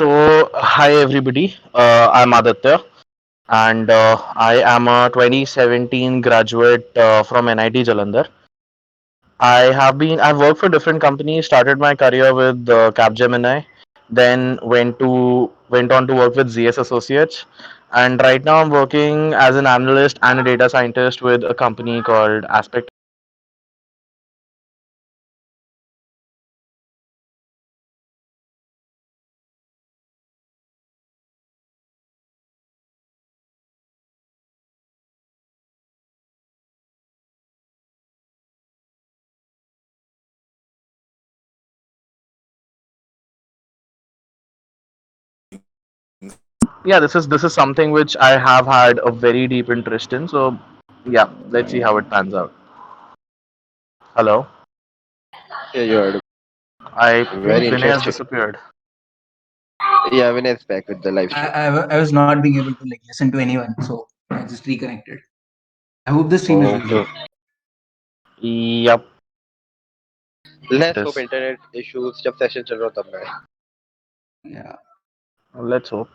Hi everybody. I'm Aditya, and I am a 2017 graduate from NIT Jalandhar. I've worked for different companies. Started my career with Capgemini, then went on to work with ZS Associates, and right now I'm working as an analyst and a data scientist with a company called Aspect. Yeah, this is something which I have had a very deep interest in. So yeah, let's see how it pans out. Hello. Yeah, you are I think very Vinay has interesting. disappeared. Yeah, Vinay's back with the live stream. I was not being able to listen to anyone, so I just reconnected. I hope the stream is visible. Okay. Yep, it Let's hope is. internet issues जब session चल रहा हो तब मैं. Yeah. Let's hope.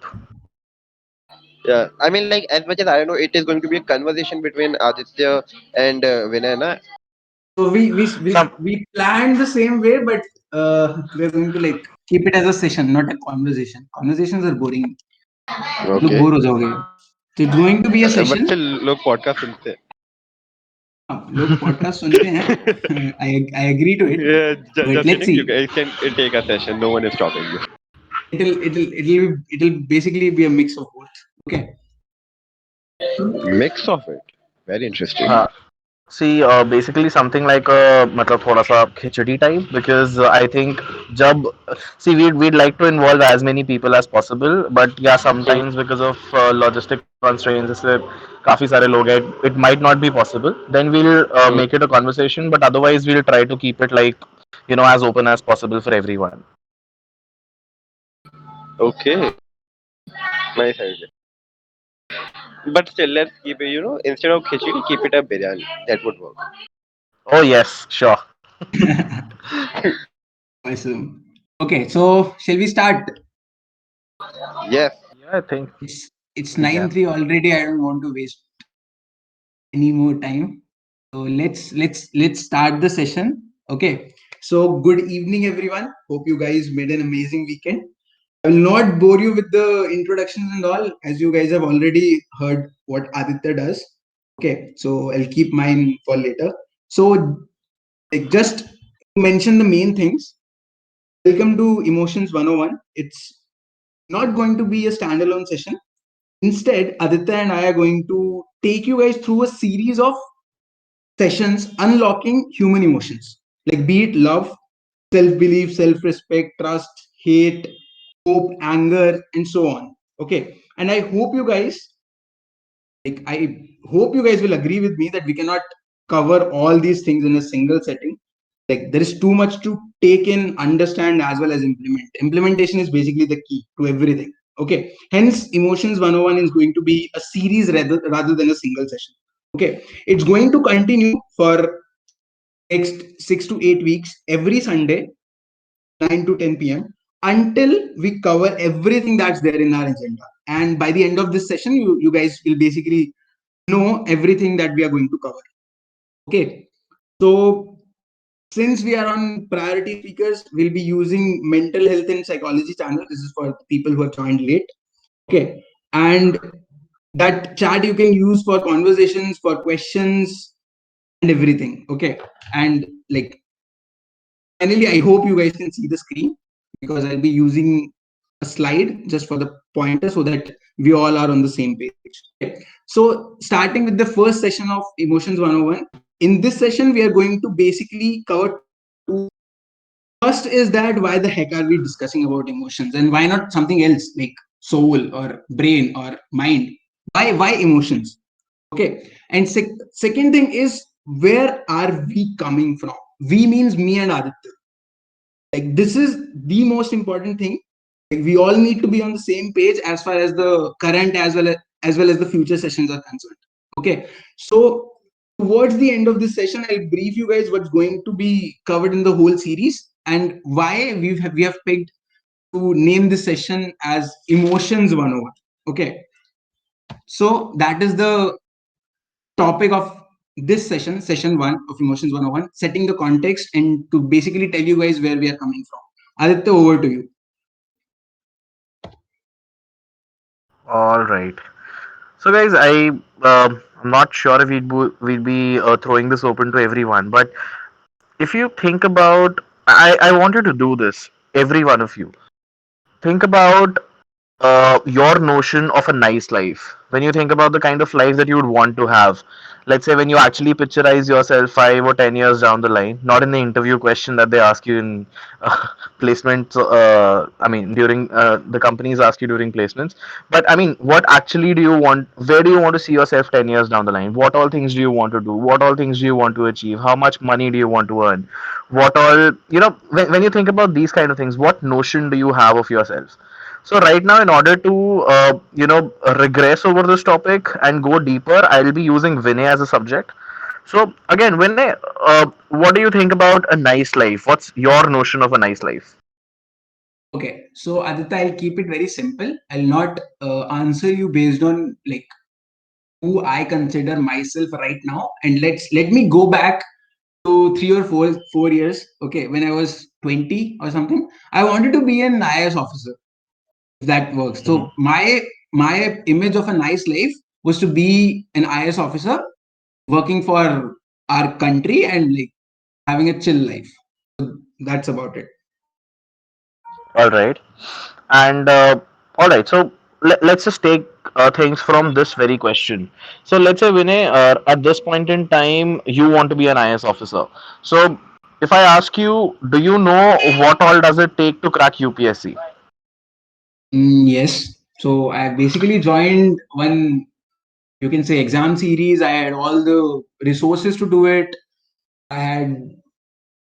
Yeah, I mean like as much as I know, it is going to be a conversation between Aditya and Vinay, na? So Some we planned the same way, but we're going to like keep it as a session, not a conversation. Conversations are boring. लोग Okay. Bore हो जाओगे. So it's going to be a But session. still लोग podcast सुनते हैं. हाँ, लोग podcast सुनते हैं. I agree to it, Yeah, but just let's kidding. see. You guys can take a session. No one is stopping you. It'll basically be a mix of both. Okay. Mix of it. Very interesting. uh, see, basically something like a मतलब थोड़ा सा खिचड़ी type because I think जब see we'd like to involve as many people as possible, but yeah sometimes because of logistic constraints जैसे काफी सारे लोग हैं, it might not be possible. Then we'll Mm, make it a conversation, but otherwise we'll try to keep it like as open as possible for everyone. okay. Nice idea. But still, let's keep it. Instead of khichdi, keep it a biryani. That would work. Oh yes, sure. Awesome. Okay, so shall we start? Yes. Yeah, I think It's we nine can. three already. I don't want to waste any more time. So let's start the session. Okay. So good evening, everyone. Hope you guys made an amazing weekend. I will not bore you with the introductions and all, as you guys have already heard what Aditya does. Okay, so I'll keep mine for later. So like just to mention the main things. Welcome to Emotions 101. It's not going to be a standalone session. Instead, Aditya and I are going to take you guys through a series of sessions unlocking human emotions, like be it love, self belief, self respect, trust, hate, hope, anger, and so on. Okay. And I hope you guys will agree with me that we cannot cover all these things in a single setting. Like there is too much to take in, understand, as well as implement. Implementation is basically the key to everything. Okay. Hence, Emotions 101 is going to be a series rather than a single session. Okay. It's going to continue for next 6 to 8 weeks every Sunday, 9 to 10 p.m. until we cover everything that's there in our agenda. And by the end of this session, you guys will basically know everything that we are going to cover. Okay. So since we are on priority speakers, we'll be using mental health and psychology channel. This is for people who have joined late. Okay. And that chat you can use for conversations, for questions, and everything. Okay. And like finally, I hope you guys can see the screen because I'll be using a slide just for the pointer so that we all are on the same page. Okay. So, starting with the first session of Emotions 101, in this session, we are going to basically cover two things. First is that why the heck are we discussing about emotions and why not something else like soul or brain or mind? Why emotions? Okay. And second thing is where are we coming from? We means me and Aditya. Like this is the most important thing. Like we all need to be on the same page as far as the current as well as the future sessions are concerned. Okay. So towards the end of this session, I'll brief you guys what's going to be covered in the whole series and why we have picked to name this session as Emotions 101. Okay. So that is the topic of this session, session 1 of Emotions 101, setting the context and to basically tell you guys where we are coming from. Aditya, over to you. All right. So, guys, I'm not sure if we'd be throwing this open to everyone, but if you think about, I want you to do this, every one of you. Think about your notion of a nice life. When you think about the kind of life that you would want to have, let's say when you actually picturize yourself 5 or 10 years down the line, not in the interview question that they ask you in placement. I mean, during the companies ask you during placements, but I mean, what actually do you want? Where do you want to see yourself 10 years down the line? What all things do you want to do? What all things do you want to achieve? How much money do you want to earn? What all, when you think about these kind of things, what notion do you have of yourself? So right now, in order to regress over this topic and go deeper, I'll be using Vinay as a subject. So again, Vinay, what do you think about a nice life? What's your notion of a nice life? Okay, so Aditya, I'll keep it very simple. I'll not answer you based on like who I consider myself right now, and let me go back to 3 or 4 years. Okay, when I was 20 or something, I wanted to be an IAS officer. If that works. Mhm. So my image of a nice life was to be an IAS officer working for our country and like having a chill life. So that's about it. All right. And all right, so let's just take things from this very question. So let's say Vinay, at this point in time, you want to be an IS officer. So if I ask you, do you know what all does it take to crack UPSC? Yes. So I basically joined one, you can say, exam series. I had all the resources to do it. I had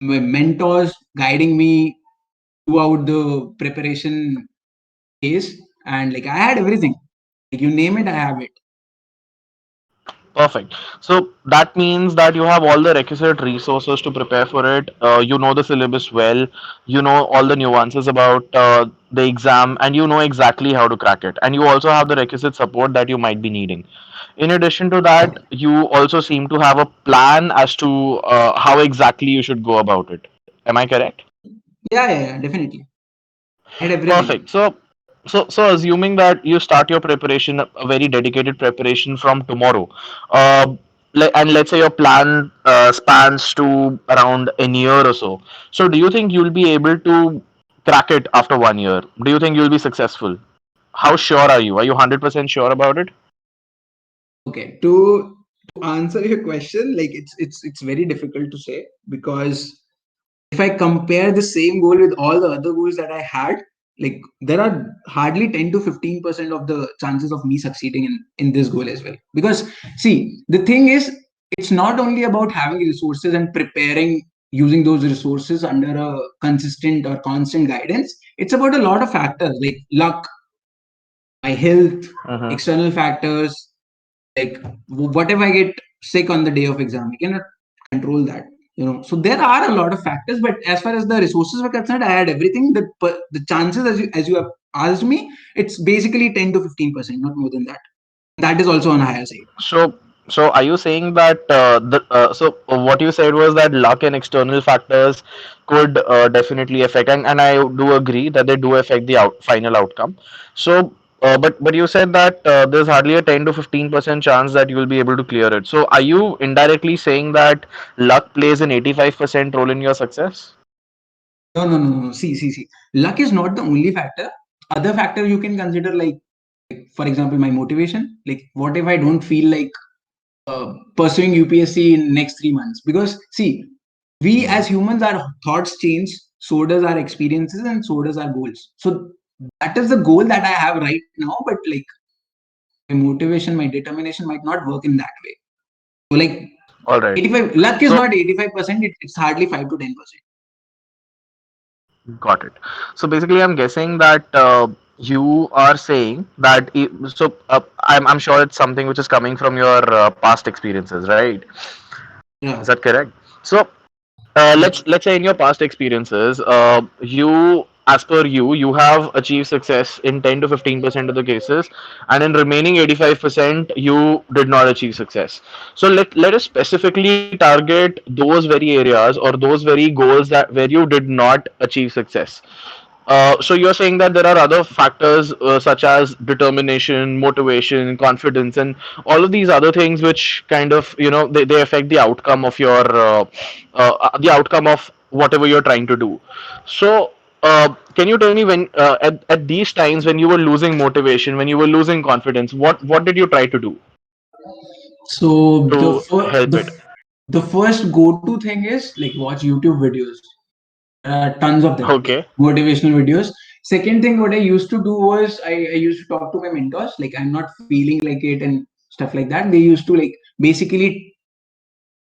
my mentors guiding me throughout the preparation phase, and like I had everything. Like you name it, I have it. Perfect. So that means that you have all the requisite resources to prepare for it. You know the syllabus well. You know all the nuances about the exam, and you know exactly how to crack it. And you also have the requisite support that you might be needing. In addition to that, you also seem to have a plan as to how exactly you should go about it. Am I correct? Yeah, definitely. I had everything. Perfect. So assuming that you start your preparation, a very dedicated preparation from tomorrow, uh, and let's say your plan spans to around a year or so. So do you think you'll be able to crack it after 1 year? Do you think you'll be successful? How sure are you? Are you 100% sure about it? Okay, to answer your question, like it's very difficult to say because if I compare the same goal with all the other goals that I had, like there are hardly 10 to 15% of the chances of me succeeding in this goal as well. Because see, the thing is, it's not only about having resources and preparing using those resources under a consistent or constant guidance. It's about a lot of factors like luck, my health, Mm-hmm. external factors, like what if I get sick on the day of exam? I cannot control that, you know. So there are a lot of factors, but as far as the resources were concerned, I had everything. The chances, as you have asked me, it's basically 10 to 15%, not more than that. That is also on a higher side. So are you saying that what you said was that luck and external factors could definitely affect, and I do agree that they do affect the final outcome. So, but you said that there's hardly a 10 to 15% chance that you will be able to clear it. So, are you indirectly saying that luck plays an 85% role in your success? No. See. Luck is not the only factor. Other factor you can consider, like for example, my motivation. Like, what if I don't feel like pursuing UPSC in next 3 months? Because see, we Mhm. as humans, our thoughts change, so does our experiences, and so does our goals. So that is the goal that I have right now. But like my motivation, my determination might not work in that way. So like All right. 85 luck is So not 85%. It's hardly 5 to 10%. got it. So basically, I'm guessing that you are saying that. I'm sure it's something which is coming from your past experiences, right? Is Yeah. that correct? So Yeah. let's say in your past experiences, you as per you, you have achieved success in 10 to 15% of the cases, and in remaining 85%, you did not achieve success. So let us specifically target those very areas or those very goals that where you did not achieve success. So you're saying that there are other factors such as determination, motivation, confidence, and all of these other things which kind of they affect the outcome of your the outcome of whatever you're trying to do. So can you tell me when at these times when you were losing motivation, when you were losing confidence, what did you try to do So to help it? the first go-to thing is like watch YouTube videos. Tons of them, like Okay. motivational videos. Second thing, what I used to do was I used to talk to my mentors. Like I'm not feeling like it and stuff like that. They used to like basically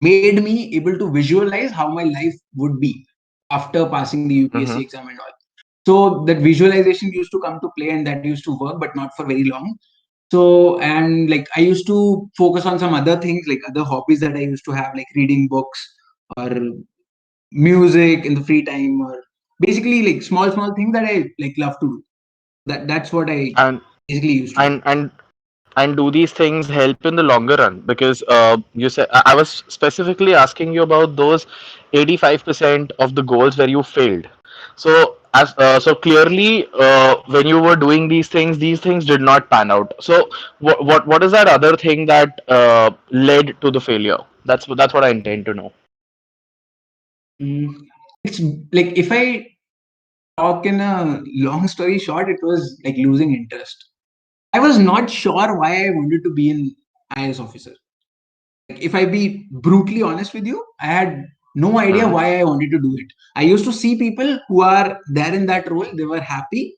made me able to visualize how my life would be after passing the UPSC Mm-hmm. exam and all. So that visualization used to come to play and that used to work, but not for very long. So, and like I used to focus on some other things, like other hobbies that I used to have, like reading books or music in the free time, or basically like small things that I like love to do. That's what I And basically used to do. and do these things help in the longer run? Because you said I was specifically asking you about those 85% of the goals where you failed. So so clearly when you were doing these things did not pan out. So what is that other thing that led to the failure? That's what I intend to know. Mm. It's like if I talk in a long story short, it was like losing interest. I was not sure why I wanted to be an IAS officer. Like, if I be brutally honest with you, I had no idea Hmm. why I wanted to do it. I used to see people who are there in that role, they were happy,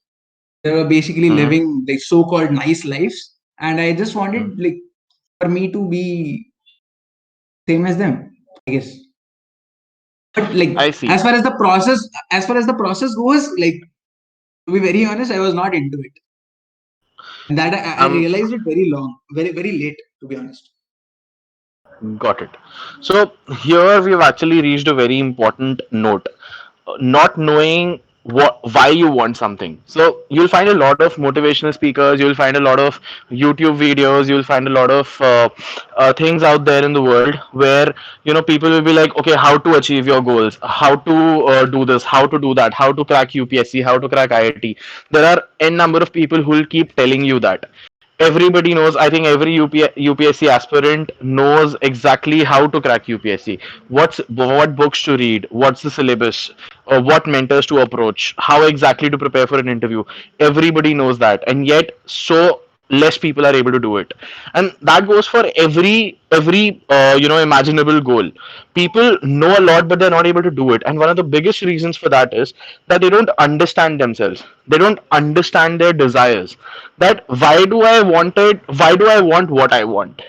they were basically Hmm. living like so-called nice lives, and I just wanted like for me to be same as them, I guess. But like I see. as far as the process goes, like to be very honest, I was not into it, and that I um realized it very long, very late, to be honest. Got it. So here we've actually reached a very important note. Not knowing why you want something. So you'll find a lot of motivational speakers. You'll find a lot of YouTube videos. You'll find a lot of things out there in the world where people will be like, okay, how to achieve your goals, how to do this, how to do that, how to crack UPSC, how to crack IIT. There are n number of people who will keep telling you that. Everybody knows, I think every UPSC aspirant knows exactly how to crack UPSC. What books to read, what's the syllabus, what mentors to approach, how exactly to prepare for an interview. Everybody knows that, and yet so less people are able to do it. And that goes for every imaginable goal. People know a lot but they're not able to do it, and one of the biggest reasons for that is that they don't understand themselves. They don't understand their desires. That why do I want what I want?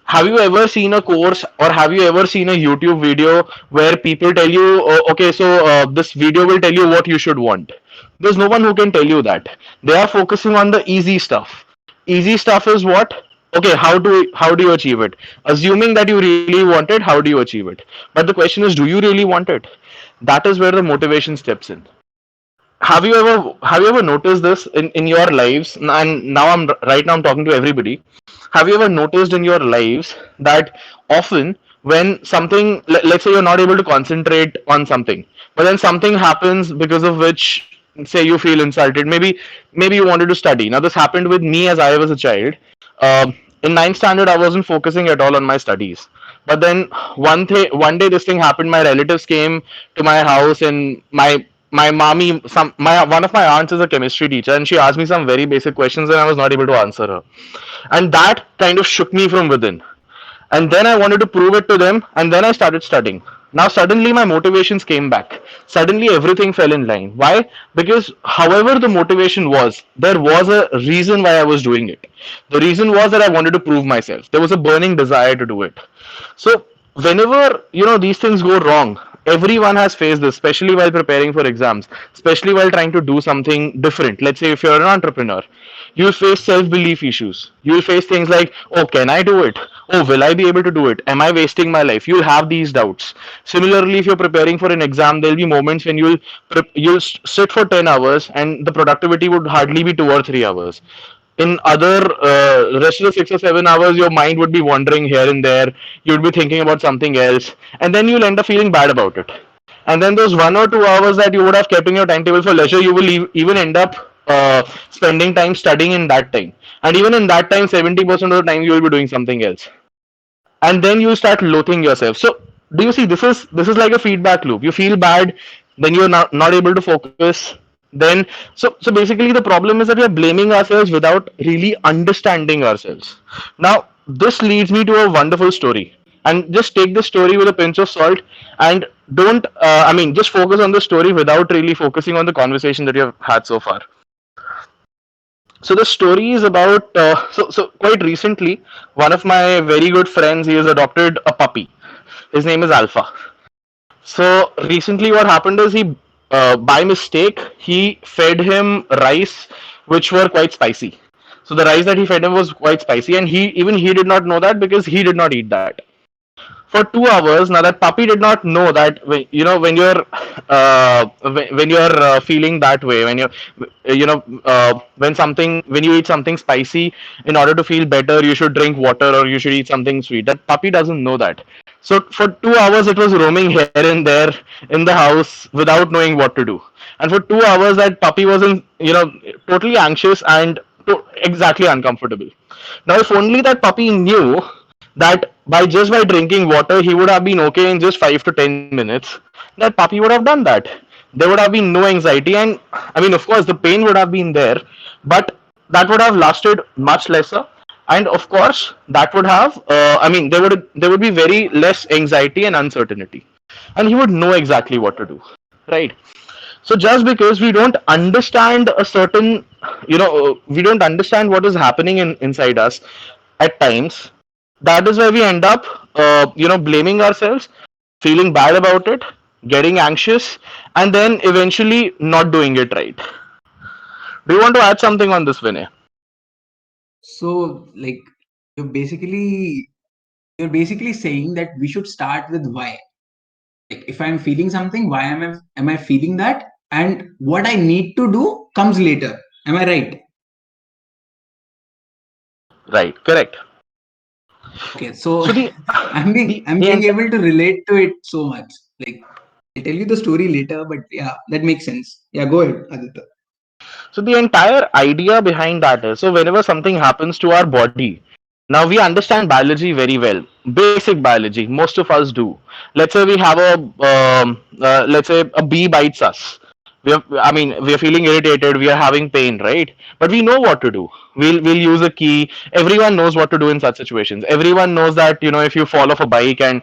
Have you ever seen a course or have you ever seen a YouTube video where people tell you, oh, okay, so this video will tell you what you should want? There's no one who can tell you that. They are focusing on the easy stuff. Easy stuff is what? Okay, how do you achieve it? Assuming that you really want it, how do you achieve it? But the question is, do you really want it? That is where the motivation steps in. Have you ever noticed this in your lives? And now I'm talking to everybody. Have you ever noticed in your lives that often when something, let's say you're not able to concentrate on something, but then something happens because of which, say, you feel insulted. Maybe you wanted to study. Now this happened with me as I was a child. In ninth standard, I wasn't focusing at all on my studies. But then one day this thing happened. My relatives came to my house, and my mommy, my one of my aunts is a chemistry teacher, and she asked me some very basic questions, and I was not able to answer her, and that kind of shook me from within. And then I wanted to prove it to them, and then I started studying. Now suddenly my motivations came back. Suddenly everything fell in line. Why? Because however the motivation was, there was a reason why I was doing it. The reason was that I wanted to prove myself. There was a burning desire to do it. So whenever these things go wrong, everyone has faced this, especially while preparing for exams, especially while trying to do something different. Let's say if you're an entrepreneur, you'll face self-belief issues. You'll face things like, oh, can I do it? Oh, will I be able to do it? Am I wasting my life? You'll have these doubts. Similarly, if you're preparing for an exam, there'll be moments when sit for 10 hours and the productivity would hardly be 2 or 3 hours. In other rest of the 6 or 7 hours, your mind would be wandering here and there. You'd be thinking about something else, and then you'll end up feeling bad about it. And then those 1 or 2 hours that you would have kept in your timetable for leisure, you will even end up spending time studying in that time. And even in that time, 70% of the time you will be doing something else, and then you start loathing yourself. So do you see, this is like a feedback loop. You feel bad, then you're not able to focus, then so basically the problem is that we are blaming ourselves without really understanding ourselves. Now this leads me to a wonderful story, and just take this story with a pinch of salt, and don't just focus on the story without really focusing on the conversation that you have had so far. So the story is about quite recently, one of my very good friends, he has adopted a puppy. His name is Alpha. So recently, what happened is by mistake, he fed him rice which were quite spicy. So the rice that he fed him was quite spicy, and he did not know that because he did not eat that for 2 hours. Now that puppy did not know that when you're feeling that way, when you're when you eat something spicy, in order to feel better you should drink water or you should eat something sweet. That puppy doesn't know that. So for 2 hours it was roaming here and there in the house without knowing what to do. And for 2 hours that puppy was in, totally anxious and exactly uncomfortable. Now if only that puppy knew that by drinking water he would have been okay in just 5 to 10 minutes, that puppy would have done that. There would have been no anxiety, and of course the pain would have been there, but that would have lasted much lesser. And of course that would have there would be very less anxiety and uncertainty, and he would know exactly what to do, right? So just because we don't understand a certain, we don't understand what is happening inside us at times, that is where we end up blaming ourselves, feeling bad about it, getting anxious, and then eventually not doing it right. Do you want to add something on this, Vinay? So, like, you're basically you're basically saying that we should start with why. Like, if I'm feeling something, why am I feeling that, and what I need to do comes later. Am I right? Right, correct. Okay, so So the I'm the being entire able to relate to it so much. Like, I'll tell you the story later, but yeah, that makes sense. Yeah, go ahead, Aditya. So the entire idea behind that is, so whenever something happens to our body, now we understand biology very well, basic biology. Most of us do. Let's say we have let's say a bee bites us. We are feeling irritated. We are having pain, right? But we know what to do. We'll use a key. Everyone knows what to do in such situations. Everyone knows that if you fall off a bike and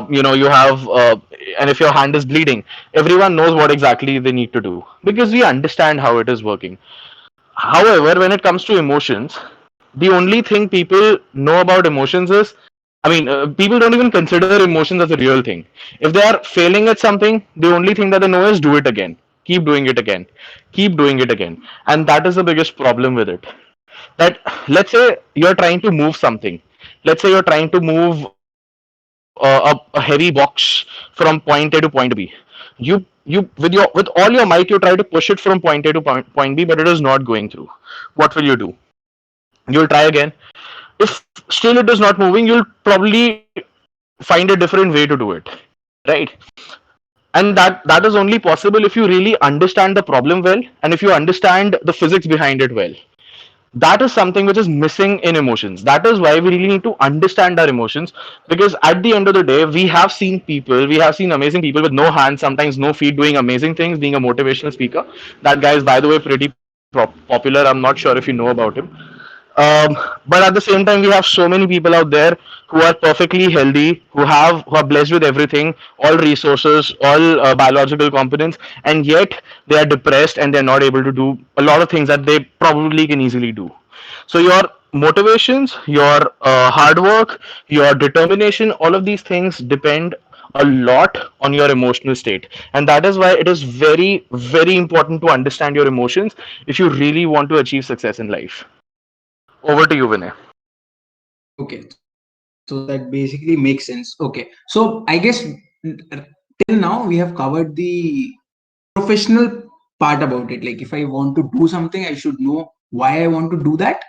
you have and if your hand is bleeding, everyone knows what exactly they need to do because we understand how it is working. However, when it comes to emotions, the only thing people know about emotions is, people don't even consider emotions as a real thing. If they are failing at something, the only thing that they know is do it again, keep doing it again, keep doing it again. And that is the biggest problem with it. That, let's say you're trying to move something. Let's say you're trying to move a heavy box from point A to point B. You with all your might you try to push it from point A to point B, but it is not going through. What will you do? You'll try again. If still it is not moving, you'll probably find a different way to do it, right? And that is only possible if you really understand the problem well, and if you understand the physics behind it well. That is something which is missing in emotions. That is why we really need to understand our emotions, because at the end of the day, we have seen amazing people with no hands, sometimes no feet, doing amazing things, being a motivational speaker. That guy is, by the way, pretty popular. I'm not sure if you know about him. um, but at the same time, we have so many people out there who are perfectly healthy, who are blessed with everything, all resources, all biological components, and yet they are depressed and they're not able to do a lot of things that they probably can easily do. So your motivations, your hard work, your determination, all of these things depend a lot on your emotional state, and that is why it is very, very important to understand your emotions if you really want to achieve success in life. Over to you, Vinay. Okay, So that basically makes sense. Okay. So I guess till now we have covered the professional part about it. Like if I want to do something, I should know why I want to do that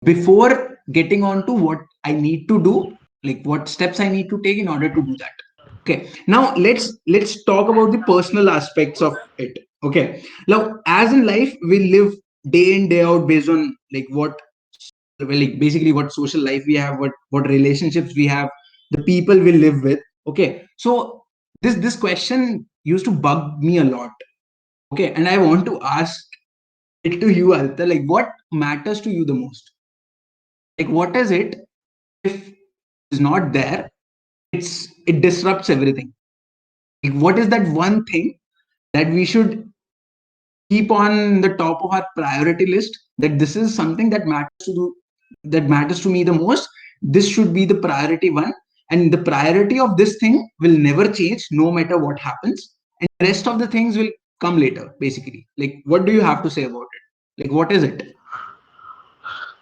before getting on to what I need to do, like what steps I need to take in order to do that. Okay. Now let's talk about the personal aspects of it. Okay. Now, as in life, we live day in day out based on like what, well, like basically what social life we have, what relationships we have, the people we live with. Okay. So this question used to bug me a lot. Okay. And I want to ask it to you, Alta, like what matters to you the most? Like what is it if it's not there, it disrupts everything? Like what is that one thing that we should keep on the top of our priority list, that this is something that matters to do, that matters to me the most, this should be the priority one, and the priority of this thing will never change no matter what happens, and the rest of the things will come later, basically? Like what do you have to say about it? Like what is it?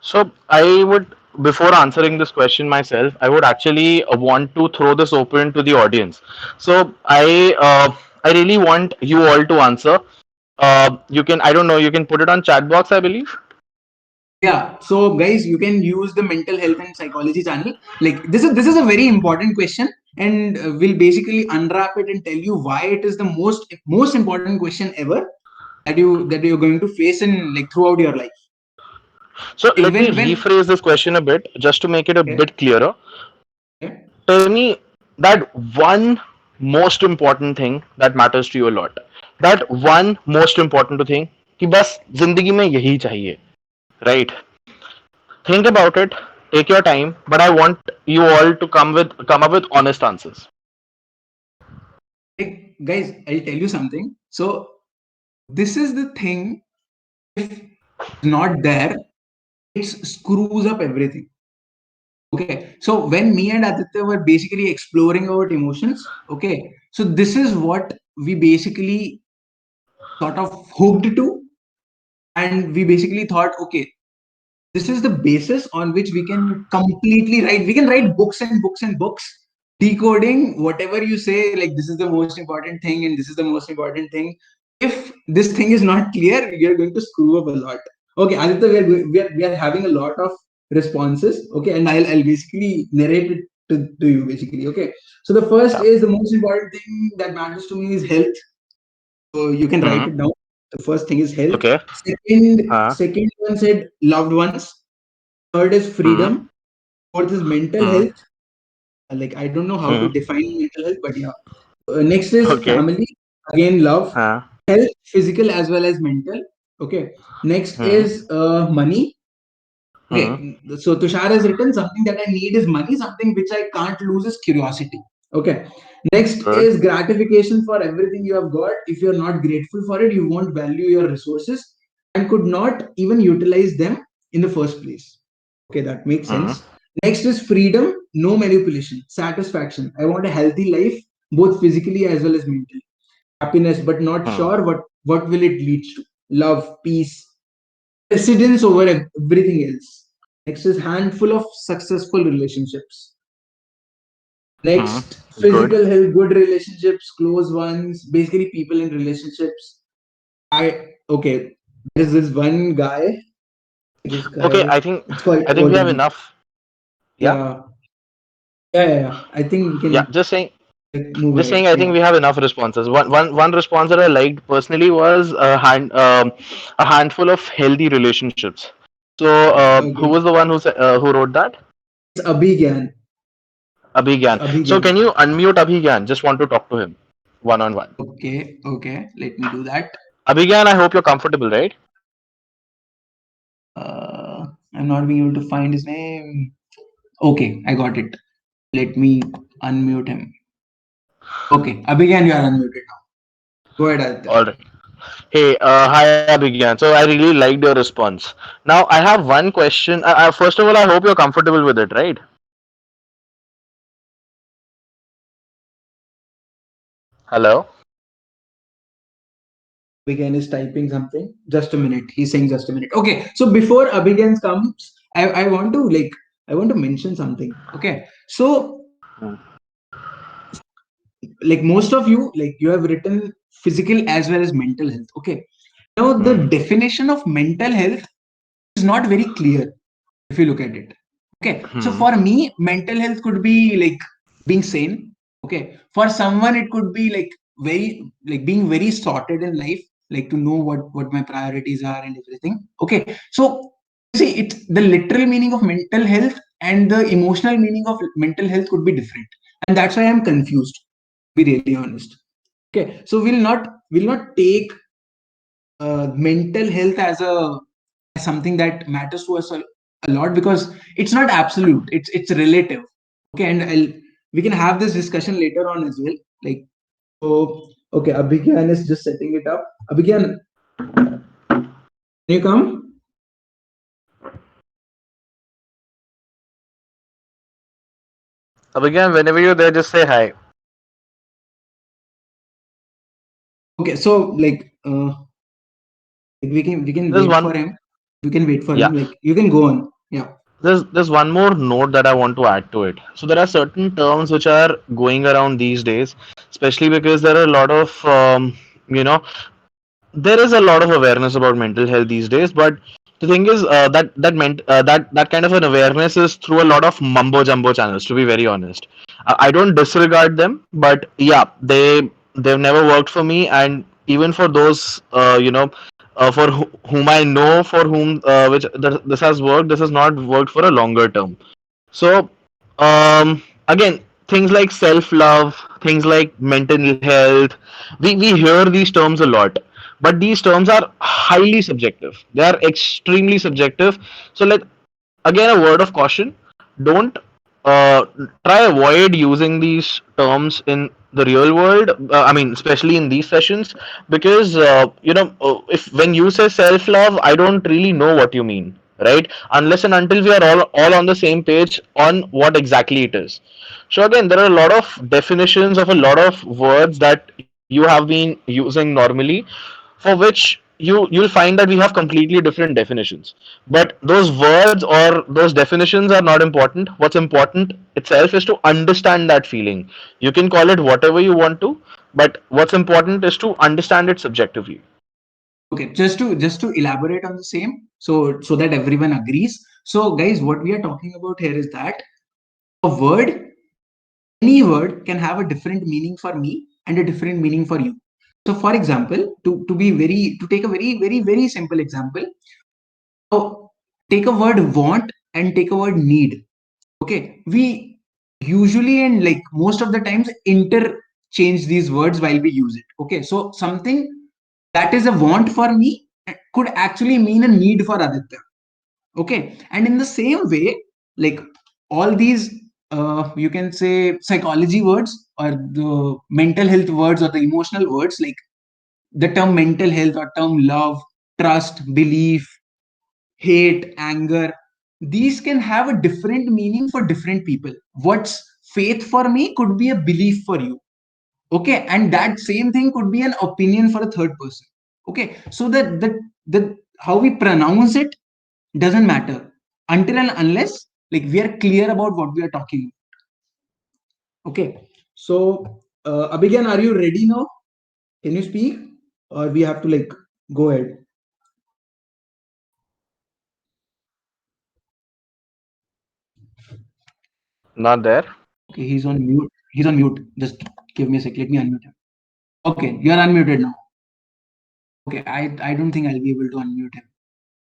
So I would, before answering this question myself, I would actually want to throw this open to the audience. So I really want you all to answer. You can, I don't know, you can put it on chat box, I believe. Yeah, so guys, you can use the mental health and psychology channel. Like this is a very important question, and we'll basically unwrap it and tell you why it is the most important question ever that you're going to face in like throughout your life. So Like let me when rephrase this question a bit just to make it a okay, bit clearer. okay. Tell me that one most important thing that matters to you a lot. That one most important thing कि बस जिंदगी में यही चाहिए, right? Think about it. Take your time, but I want you all to come up with honest answers. Like, guys, I'll tell you something. So this is the thing. If it's not there, it screws up everything. Okay. So when me and Aditya were basically exploring our emotions, okay. So this is what we basically sort of hooked to, and we basically thought, okay, this is the basis on which we can completely write. We can write books and books and books, decoding whatever you say. Like this is the most important thing, and this is the most important thing. If this thing is not clear, you're going to screw up a lot. Okay, Aditya, we are having a lot of responses. Okay, and I'll basically narrate it to you basically. Okay, so the first Yeah. is the most important thing that matters to me is health. So you can write it Hmm. down. The first thing is health. Okay. Uh, Second one said loved ones. Third is hmm. freedom. Fourth is mental Hmm. health. Like I don't know how to Hmm. define mental health, but yeah. Next is Okay. family. Again, love, Uh, health, physical as well as mental. Okay. Next hmm. is money. Hmm. Okay. So Tushar has written something that I need is money. Something which I can't lose is curiosity. Okay. Next Good. is gratification for everything you have got. If you're not grateful for it, you won't value your resources and could not even utilize them in the first place. Okay, that makes Hmm. sense. Next is freedom, no manipulation, satisfaction. I want a healthy life, both physically as well as mentally. Happiness, but not Hmm. sure what will it lead to. Love, peace, precedence over everything else. Next is handful of successful relationships. Hmm. Next, Good. physical health, good relationships, close ones, basically people in relationships. Okay, there's this one guy. This Okay. guy, it's quite I think we old have one. enough. Yeah. Yeah, yeah. I think we Yeah. can Just saying. like, move Just saying. ahead. I think Yeah. we have enough responses. One response that I liked personally was a handful of healthy relationships. So, who Okay. was the one who wrote that? It's Abhigyan. It's Abhigyan. So, Abhigyan. can you unmute Abhigyan? Just want to talk to him one on one. Okay. Okay. Let me do that. Abhigyan, I hope you're comfortable, right? I'm not being able to find his name. Okay, I got it. Let me unmute him. Okay, Abhigyan, you are unmuted now. Go ahead, Aditya. All right. Hey, hi Abhigyan. So I really liked your response. Now I have one question. First of all, I hope you're comfortable with it, right? Hello. Abhigyan is typing something. Just a minute. He's saying just a minute. Okay, so before Abhigyan comes, I want to like I want to mention something. Okay, so Hmm. like most of you, like you have written physical as well as mental health. Okay, now the Hmm. definition of mental health is not very clear if you look at it. Okay, so Hmm. for me, mental health could be like being sane. Okay, for someone, it could be like very like being very sorted in life, like to know what my priorities are and everything. Okay, so see, it's the literal meaning of mental health and the emotional meaning of mental health could be different, and that's why I'm confused. To be really honest. Okay, so we'll not take mental health as something that matters to us a lot because it's not absolute. It's relative. Okay, and we can have this discussion later on as well. Like, so okay, Abhigyan is just setting it up. Abhigyan, can you come? Abhigyan, whenever you're there, just say hi. Okay, so like we can There's wait one, for him. We can wait for him. yeah. Like you can go on. Yeah. There's one more note that I want to add to it. So there are certain terms which are going around these days, especially because there are a lot of you know there is a lot of awareness about mental health these days. But the thing is that kind of an awareness is through a lot of mumbo jumbo channels. To be very honest, I don't disregard them, but yeah, they've never worked for me, and even for those for whom I know, for whom this has worked, this has not worked for a longer term. So, again, things like self love, things like mental health, we hear these terms a lot, but these terms are highly subjective. They are extremely subjective. So, like, again, a word of caution: don't uh, try avoid using these terms in the real world. I mean, especially in these sessions, because if when you say self love, I don't really know what you mean, right? Unless and until we are all on the same page on what exactly it is. So again, there are a lot of definitions of a lot of words that you have been using normally, for which you'll find that we have completely different definitions. But those words or those definitions are not important. What's important itself is to understand that feeling. You can call it whatever you want to, but what's important is to understand it subjectively. Okay, just to elaborate on the same, so that everyone agrees. So, guys, what we are talking about here is that a word, any word, can have a different meaning for me and a different meaning for you. So, for example, to take a very simple example, so take a word want and take a word need. Okay, we usually and like most of the times interchange these words while we use it. Okay, so something that is a want for me could actually mean a need for Aditya. Okay, and in the same way, like all these you can say psychology words or the mental health words or the emotional words, like the term mental health or term love, trust, belief, hate, anger, these can have a different meaning for different people. What's faith for me could be a belief for you. Okay, and that same thing could be an opinion for a third person. Okay, so the how we pronounce it doesn't matter until and unless like we are clear about what we are talking about. Okay, so Abhigyan, are you ready now? Can you speak, or we have to like go ahead? Not there. Okay, he's on mute. He's on mute. Just give me a sec. Let me unmute him. Okay, you're unmuted now. Okay, I don't think I'll be able to unmute him.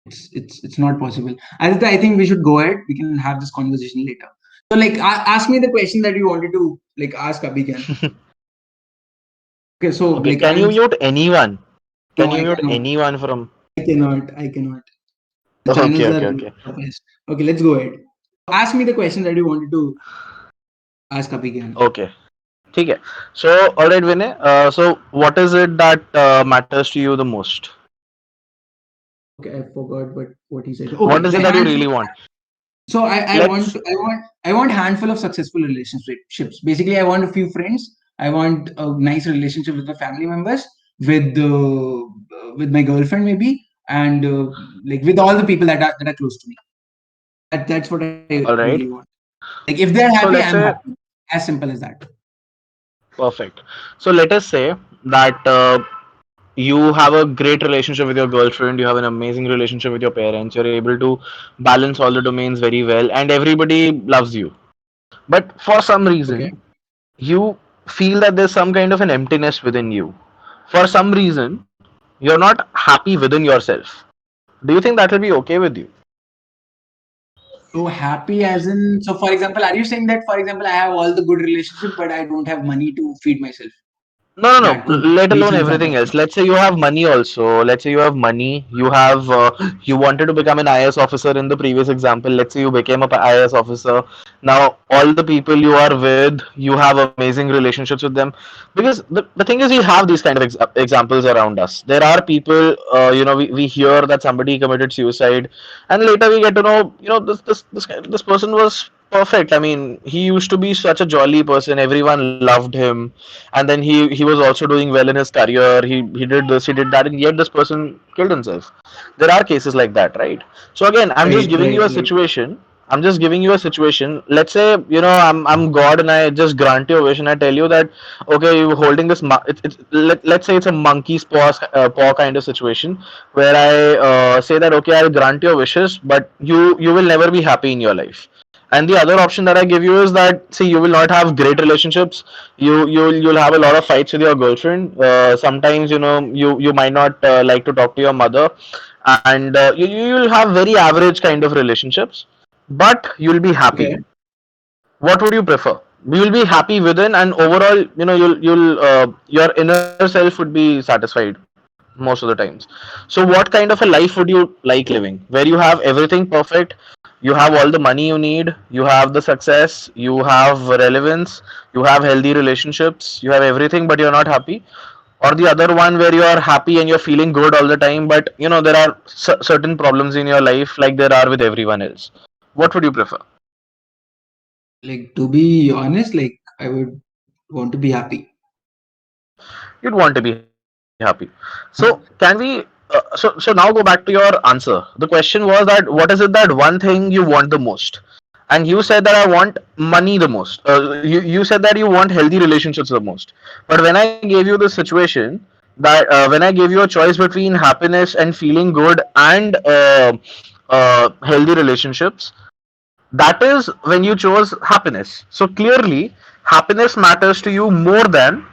It's not possible. I think we should go ahead. We can have this conversation later. So like, ask me the question that you wanted to like ask Abhigyan. Okay, so Okay, like can you I'm mute anyone? no, Can you I mute cannot. anyone from? I cannot. I cannot. The Okay, channels are okay, okay. suppressed. Okay, let's go ahead. Ask me the question that you wanted to ask Abhigyan. Okay. Okay. So, all right, Vinay. So, what is it that matters to you the most? Okay, I forgot what he said. What Okay, is the it that you handful. really want? So Let's. I want handful of successful relationships. Basically, I want a few friends. I want a nice relationship with my family members, with my girlfriend maybe, and like with all the people that are close to me. That's what I All really right. want. Like if they're So happy, let's I'm say happy. As simple as that. perfect. So let us say that you have a great relationship with your girlfriend, you have an amazing relationship with your parents, you're able to balance all the domains very well, and everybody loves you. But for some Okay. reason, you feel that there's some kind of an emptiness within you. For some reason, you're not happy within yourself. Do you think that will be okay with you? So happy as in, so for example, are you saying that, for example, I have all the good relationship, but I don't have money to feed myself? No, no, That no. could Let be alone some sort everything of else. thing. Let's say you have money also. Let's say you have money. You wanted to become an IAS officer in the previous example. Let's say you became a IAS officer. Now, all the people you are with, you have amazing relationships with them. Because the thing is, we have these kind of examples around us. There are people, we hear that somebody committed suicide, and later we get to know, this person was perfect. I mean, he used to be such a jolly person. Everyone loved him, and then he was also doing well in his career. He did this, he did that, and yet this person killed himself. There are cases like that, right? So again, I'm just Right, giving you right, a right. situation. I'm just giving you a situation. Let's say, I'm God and I just grant you a wish and I tell you that, okay, you're holding this. Let's say it's a monkey's paw kind of situation where I say that, okay, I'll grant your wishes, but you will never be happy in your life. And the other option that I give you is that, see, you will not have great relationships. You'll have a lot of fights with your girlfriend. Sometimes, you might not like to talk to your mother, and you'll have very average kind of relationships, but you'll be happy. Okay. What would you prefer? You'll be happy within, and overall, you'll your inner self would be satisfied most of the times. So what kind of a life would you like living, where you have everything perfect, you have all the money you need, you have the success, you have relevance, you have healthy relationships, you have everything, but you're not happy? Or the other one where you are happy and you're feeling good all the time, but there are certain problems in your life like there are with everyone else? What would you prefer? Like to be honest, like I would want to be happy. You'd want to be happy. So can we so now go back to your answer. The question was that, what is it that one thing you want the most? And you said that I want money the most. You said that you want healthy relationships the most. But when I gave you the situation, that when I gave you a choice between happiness and feeling good and healthy relationships, that is when you chose happiness. So clearly, happiness matters to you more than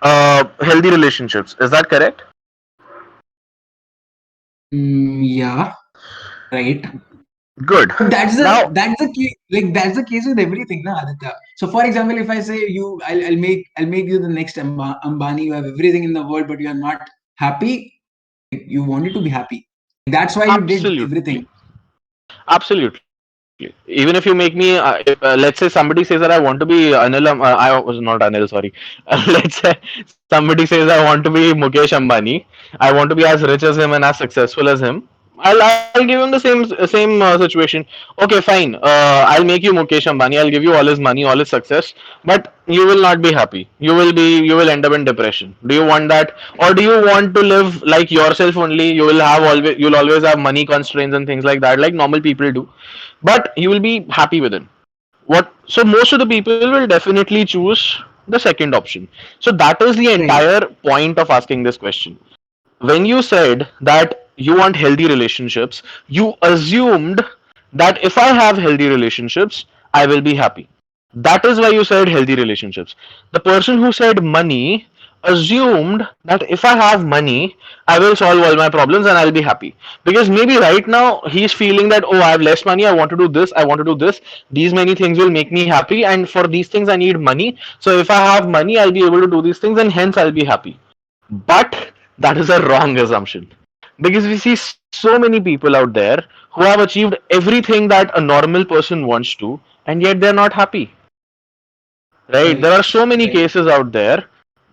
healthy relationships. Is that correct? Yeah, right. Good. But Now, that's the key. Like that's the case with everything, na Aditya. So, for example, if I say you, I'll make you the next Ambani. You have everything in the world, but you are not happy. You wanted to be happy. That's why you did absolutely, everything. absolutely. Even if you make me, let's say somebody says that I want to be Anil, I was not Anil, sorry. Let's say somebody says I want to be Mukesh Ambani. I want to be as rich as him and as successful as him. I'll give him the same situation. Okay, fine. I'll make you Mukesh Ambani. I'll give you all his money, all his success, but you will not be happy. You will end up in depression. Do you want that, or do you want to live like yourself only? You'll always have money constraints and things like that, like normal people do, but you will be happy with it. What? So most of the people will definitely choose the second option. So that is the Right. entire point of asking this question. When you said that you want healthy relationships, you assumed that if I have healthy relationships, I will be happy. That is why you said healthy relationships. The person who said money assumed that if I have money, I will solve all my problems and I'll be happy. Because maybe right now he's feeling that, oh, I have less money, I want to do this, I want to do this. These many things will make me happy, and for these things I need money. So if I have money, I'll be able to do these things and hence I'll be happy. But that is a wrong assumption. Because we see so many people out there who have achieved everything that a normal person wants to, and yet they're not happy. Right? There Right. are so many Right. cases out there.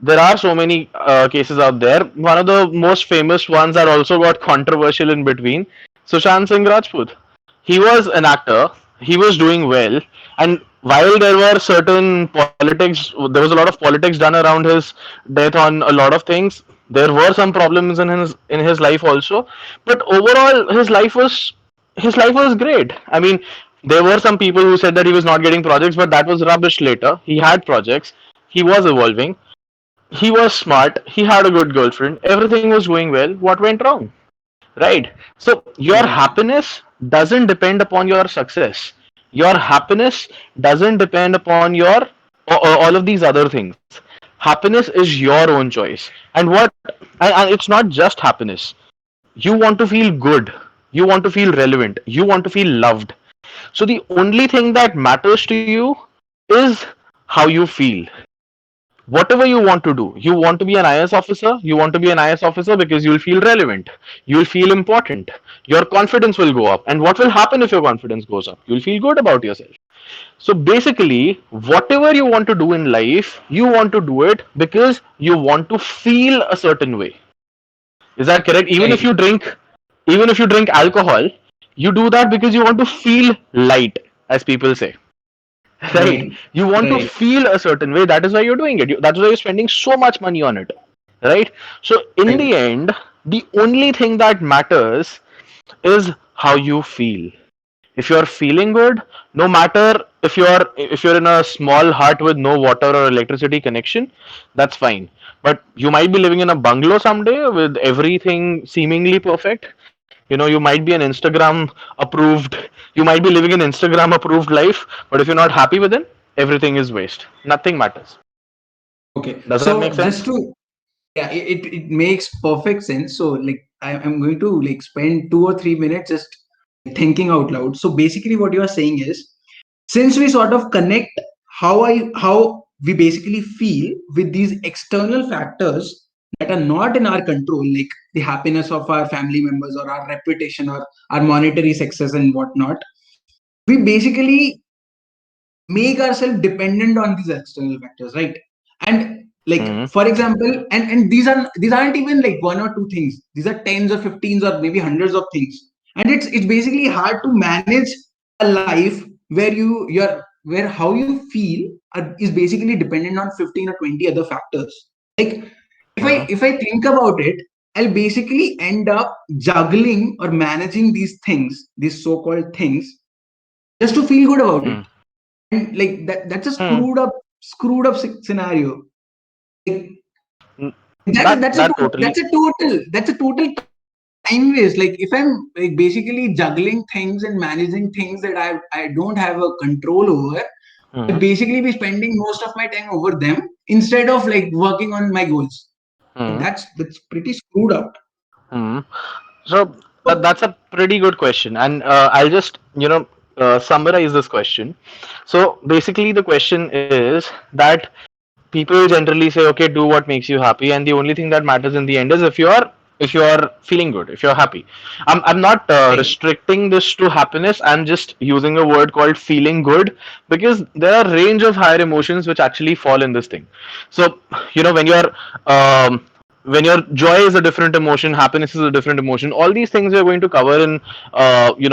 There are so many cases out there. One of the most famous ones that also got controversial in between, Sushant Singh Rajput. He was an actor. He was doing well, and while there were certain politics, there was a lot of politics done around his death on a lot of things. There were some problems in his life also, but overall, his life was great. I mean, There were some people who said that he was not getting projects, but that was rubbish later. He had projects, he was evolving, he was smart, he had a good girlfriend, everything was going well. What went wrong? Right? So, your Right. happiness doesn't depend upon your success. Your happiness doesn't depend upon your all of these other things. Happiness is your own choice. And it's not just happiness. You want to feel good. You want to feel relevant. You want to feel loved. So the only thing that matters to you is how you feel. Whatever you want to do, you want to be an IS officer, you want to be an IS officer because you'll feel relevant, you'll feel important, your confidence will go up. And what will happen if your confidence goes up? You'll feel good about yourself. So basically, whatever you want to do in life, you want to do it because you want to feel a certain way. Is that correct? Right. Even if you drink alcohol, you do that because you want to feel light, as people say. Right? Right. You want to Right. feel a certain way. That is why you're doing it. That's why you're spending so much money on it. Right? So in Right. the end, the only thing that matters is how you feel. If you're feeling good, no matter if you're in a small hut with no water or electricity connection, that's fine. But you might be living in a bungalow someday with everything seemingly perfect. You might be an Instagram approved, you might be living an Instagram approved life, but if you're not happy within, everything is waste. Nothing matters. Okay. Does that make So just sense? to, yeah, it makes perfect sense. So like I'm going to like spend 2 or 3 minutes just thinking out loud. So basically what you are saying is, since we sort of connect how we basically feel with these external factors that are not in our control, like the happiness of our family members or our reputation or our monetary success and whatnot, we basically make ourselves dependent on these external factors, right? And like Hmm. for example, and these aren't even like one or two things, these are tens or fifteens or maybe hundreds of things. And it's basically hard to manage a life where where how you feel is basically dependent on 15 or 20 other factors. Like Hmm. if I think about it, I'll basically end up juggling or managing these so-called things, just to feel good about it. Hmm. And like that's a Hmm. screwed up scenario. Like Mm. that's a, that that's a that to- totally. that's a total time waste. Like if I'm like basically juggling things and managing things that I don't have a control over, I'll Hmm. basically be spending most of my time over them instead of like working on my goals. Like Hmm. that's pretty screwed up. Hmm. So So, that's a pretty good question, and I'll just summarize this question. So basically, the question is that people generally say, okay, do what makes you happy, and the only thing that matters in the end is if you're feeling good, if you're happy. I'm not right, restricting this to happiness. I'm just using a word called feeling good because there are range of higher emotions which actually fall in this thing. So when um, your joy is a different emotion, happiness is a different emotion. All these things we're going to cover in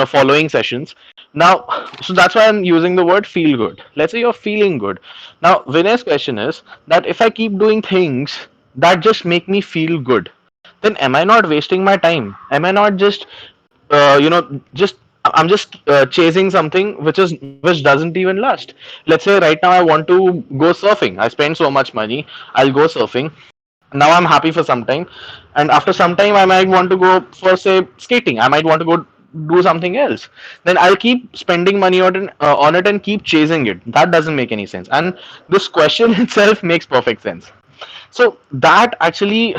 following sessions. Now, so that's why I'm using the word feel good. Let's say you're feeling good. Now, Vinay's question is that if I keep doing things that just make me feel good, then am I not wasting my time? Am I not just, just I'm just chasing something which doesn't even last. Let's say right now I want to go surfing. I spend so much money. I'll go surfing. Now I'm happy for some time, and after some time I might want to go for, say, skating. I might want to go do something else. Then I'll keep spending money on it and keep chasing it. That doesn't make any sense, and this question itself makes perfect sense. So that actually,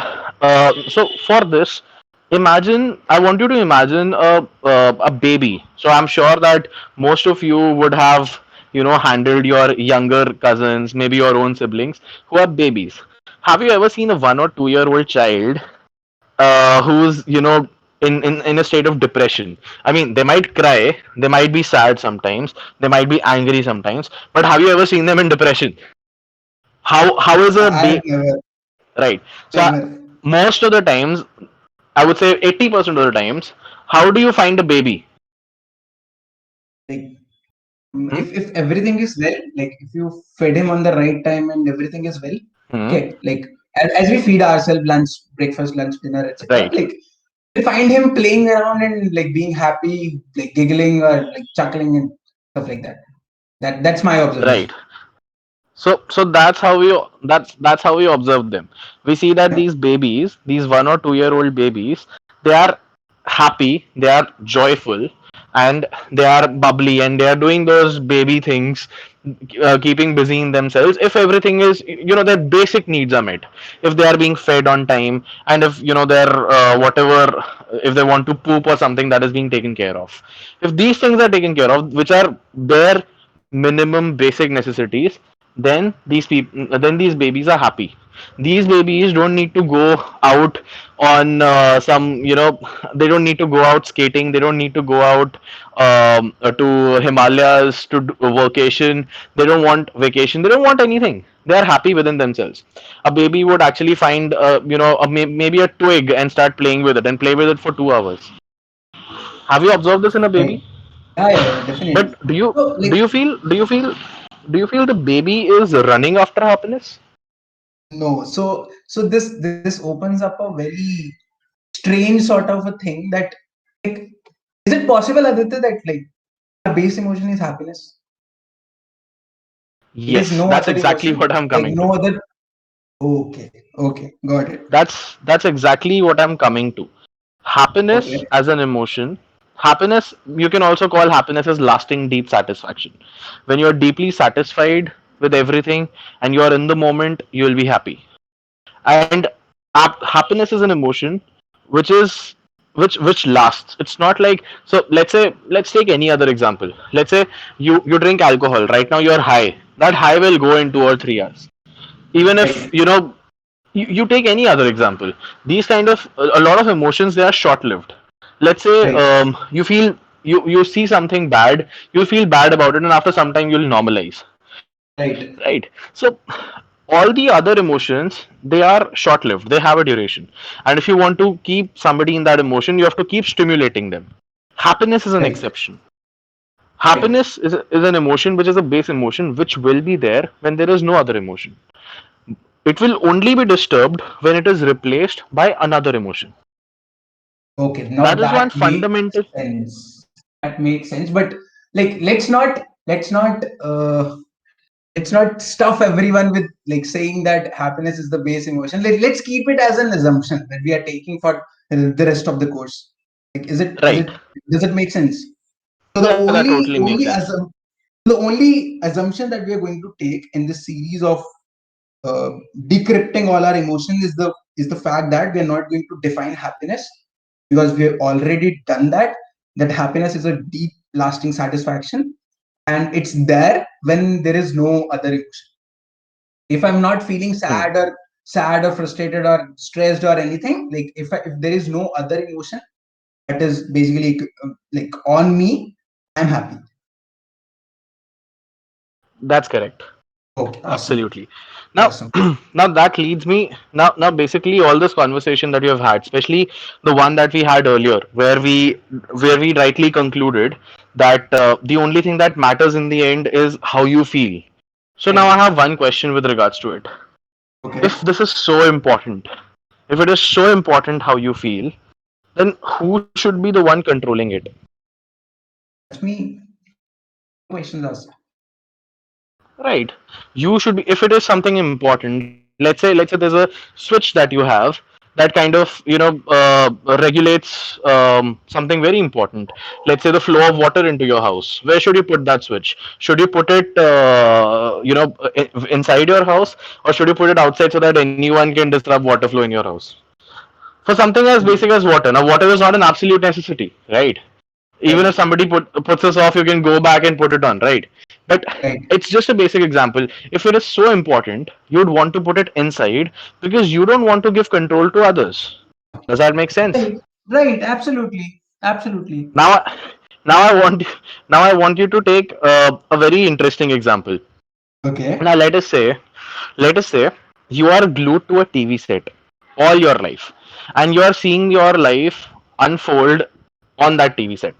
so for this, imagine, I want you to imagine a baby. So I'm sure that most of you would have handled your younger cousins, maybe your own siblings who are babies. Have you ever seen a 1 or 2 year old child who's in a state of depression? I mean, they might cry, they might be sad sometimes, they might be angry sometimes, but have you ever seen them in depression? How is a I've baby? Right. So never. most of the times, I would say 80% of the times, how do you find a baby? Like Hmm? if everything is well, like if you fed him on the right time and everything is well, Hmm? okay, like as we feed ourselves lunch, breakfast, lunch, dinner, etc., Right. like we find him playing around and like being happy, like giggling or like chuckling, and stuff like that. That's my observation. Right. So that's how we observe them. We see that Yeah. these babies, these 1 or 2 year old babies, they are happy, they are joyful, and they are bubbly, and they are doing those baby things, keeping busy in themselves. If everything is, their basic needs are met, if they are being fed on time, and if their whatever, if they want to poop or something, that is being taken care of. If these things are taken care of, which are bare minimum basic necessities, then these babies are happy. These babies don't need to go out on they don't need to go out skating, they don't need to go out to Himalayas to do a vacation. They don't want vacation, they don't want anything. They are happy within themselves. A baby would actually find maybe a twig and start playing with it and play with it for 2 hours. Have you observed this in a baby? Right. Yeah, But definitely. do you So do like you feel do you feel do you feel the baby is running after happiness? no, so this opens up a very strange sort of a thing that like is it possible, Aditya, that like our base emotion is happiness? There is Yes, no that's other exactly emotion, what I'm like coming to. no other. Okay, okay, got it. That's exactly what I'm coming to. Happiness Okay, as an emotion. Happiness, you can also call happiness as lasting deep satisfaction. When you're deeply satisfied with everything and you're in the moment, you'll be happy. And happiness is an emotion which is which lasts. It's not like, so let's take any other example. Let's say you drink alcohol. Right now you're high. That high will go in 2 or 3 hours. Even if right, you take any other example, these kind of a lot of emotions, they are short lived. Let's say right, you see something bad, you'll feel bad about it, and after some time you'll normalize. right. Right. So all the other emotions, they are short lived, they have a duration. And if you want to keep somebody in that emotion, you have to keep stimulating them. Happiness is an Right, exception. right. Happiness is an emotion which is a base emotion which will be there when there is no other emotion. It will only be disturbed when it is replaced by another emotion. Okay, now That is that one makes fundamental. sense. That makes sense. But like, let's not stuff everyone with like saying that happiness is the base emotion. Let's keep it as an assumption that we are taking for the rest of the course. Like, Right. does it make sense? So the Yeah, that only totally makes only sense. assum- the only assumption that we are going to take in this series of uh, decrypting all our emotions is the fact that we are not going to define happiness because we have already done that. That happiness is a deep, lasting satisfaction, and it's there when there is no other emotion. If I'm not feeling Hmm. sad or frustrated or stressed or anything, like if there is no other emotion that is basically like on me, I'm happy. That's correct. Okay, awesome, Absolutely. Now, awesome. now that leads me now basically all this conversation that you have had, especially the one that we had earlier, where we rightly concluded that the only thing that matters in the end is how you feel. So now I Right. have one question with regards to it. Okay. If this is so important, if it is so important how you feel, then who should be the one controlling it? That's me. Questions asked. Right. You should be, if it is something important. Let's say there's a switch that you have that kind of regulates something very important. Let's say the flow of water into your house. Where should you put that switch? Should you put it inside your house, or should you put it outside so that anyone can disrupt water flow in your house? For something as basic as water. Now, water is not an absolute necessity, right? Even if Right. somebody puts us off, you can go back and put it on, right? But Right. it's just a basic example. If it is so important, you'd want to put it inside because you don't want to give control to others. Does that make sense? Right. Right. Absolutely. Absolutely. Now, now I want now I want you to take a very interesting example. Okay. Now let us say you are glued to a TV set all your life, and you are seeing your life unfold on that TV set.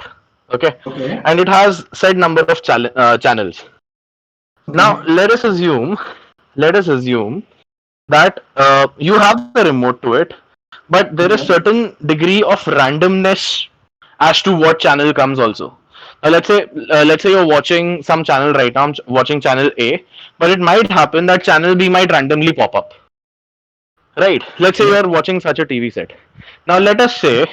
Okay, Okay. and it has said number of channels. Now Okay. let us assume that you have the remote to it, but there is Okay. certain degree of randomness as to what channel comes also. let's say you're watching some channel right now. I'm watching channel A, but it might happen that channel B might randomly pop up. Right? Let's say Yeah. you're watching such a TV set. Now let us say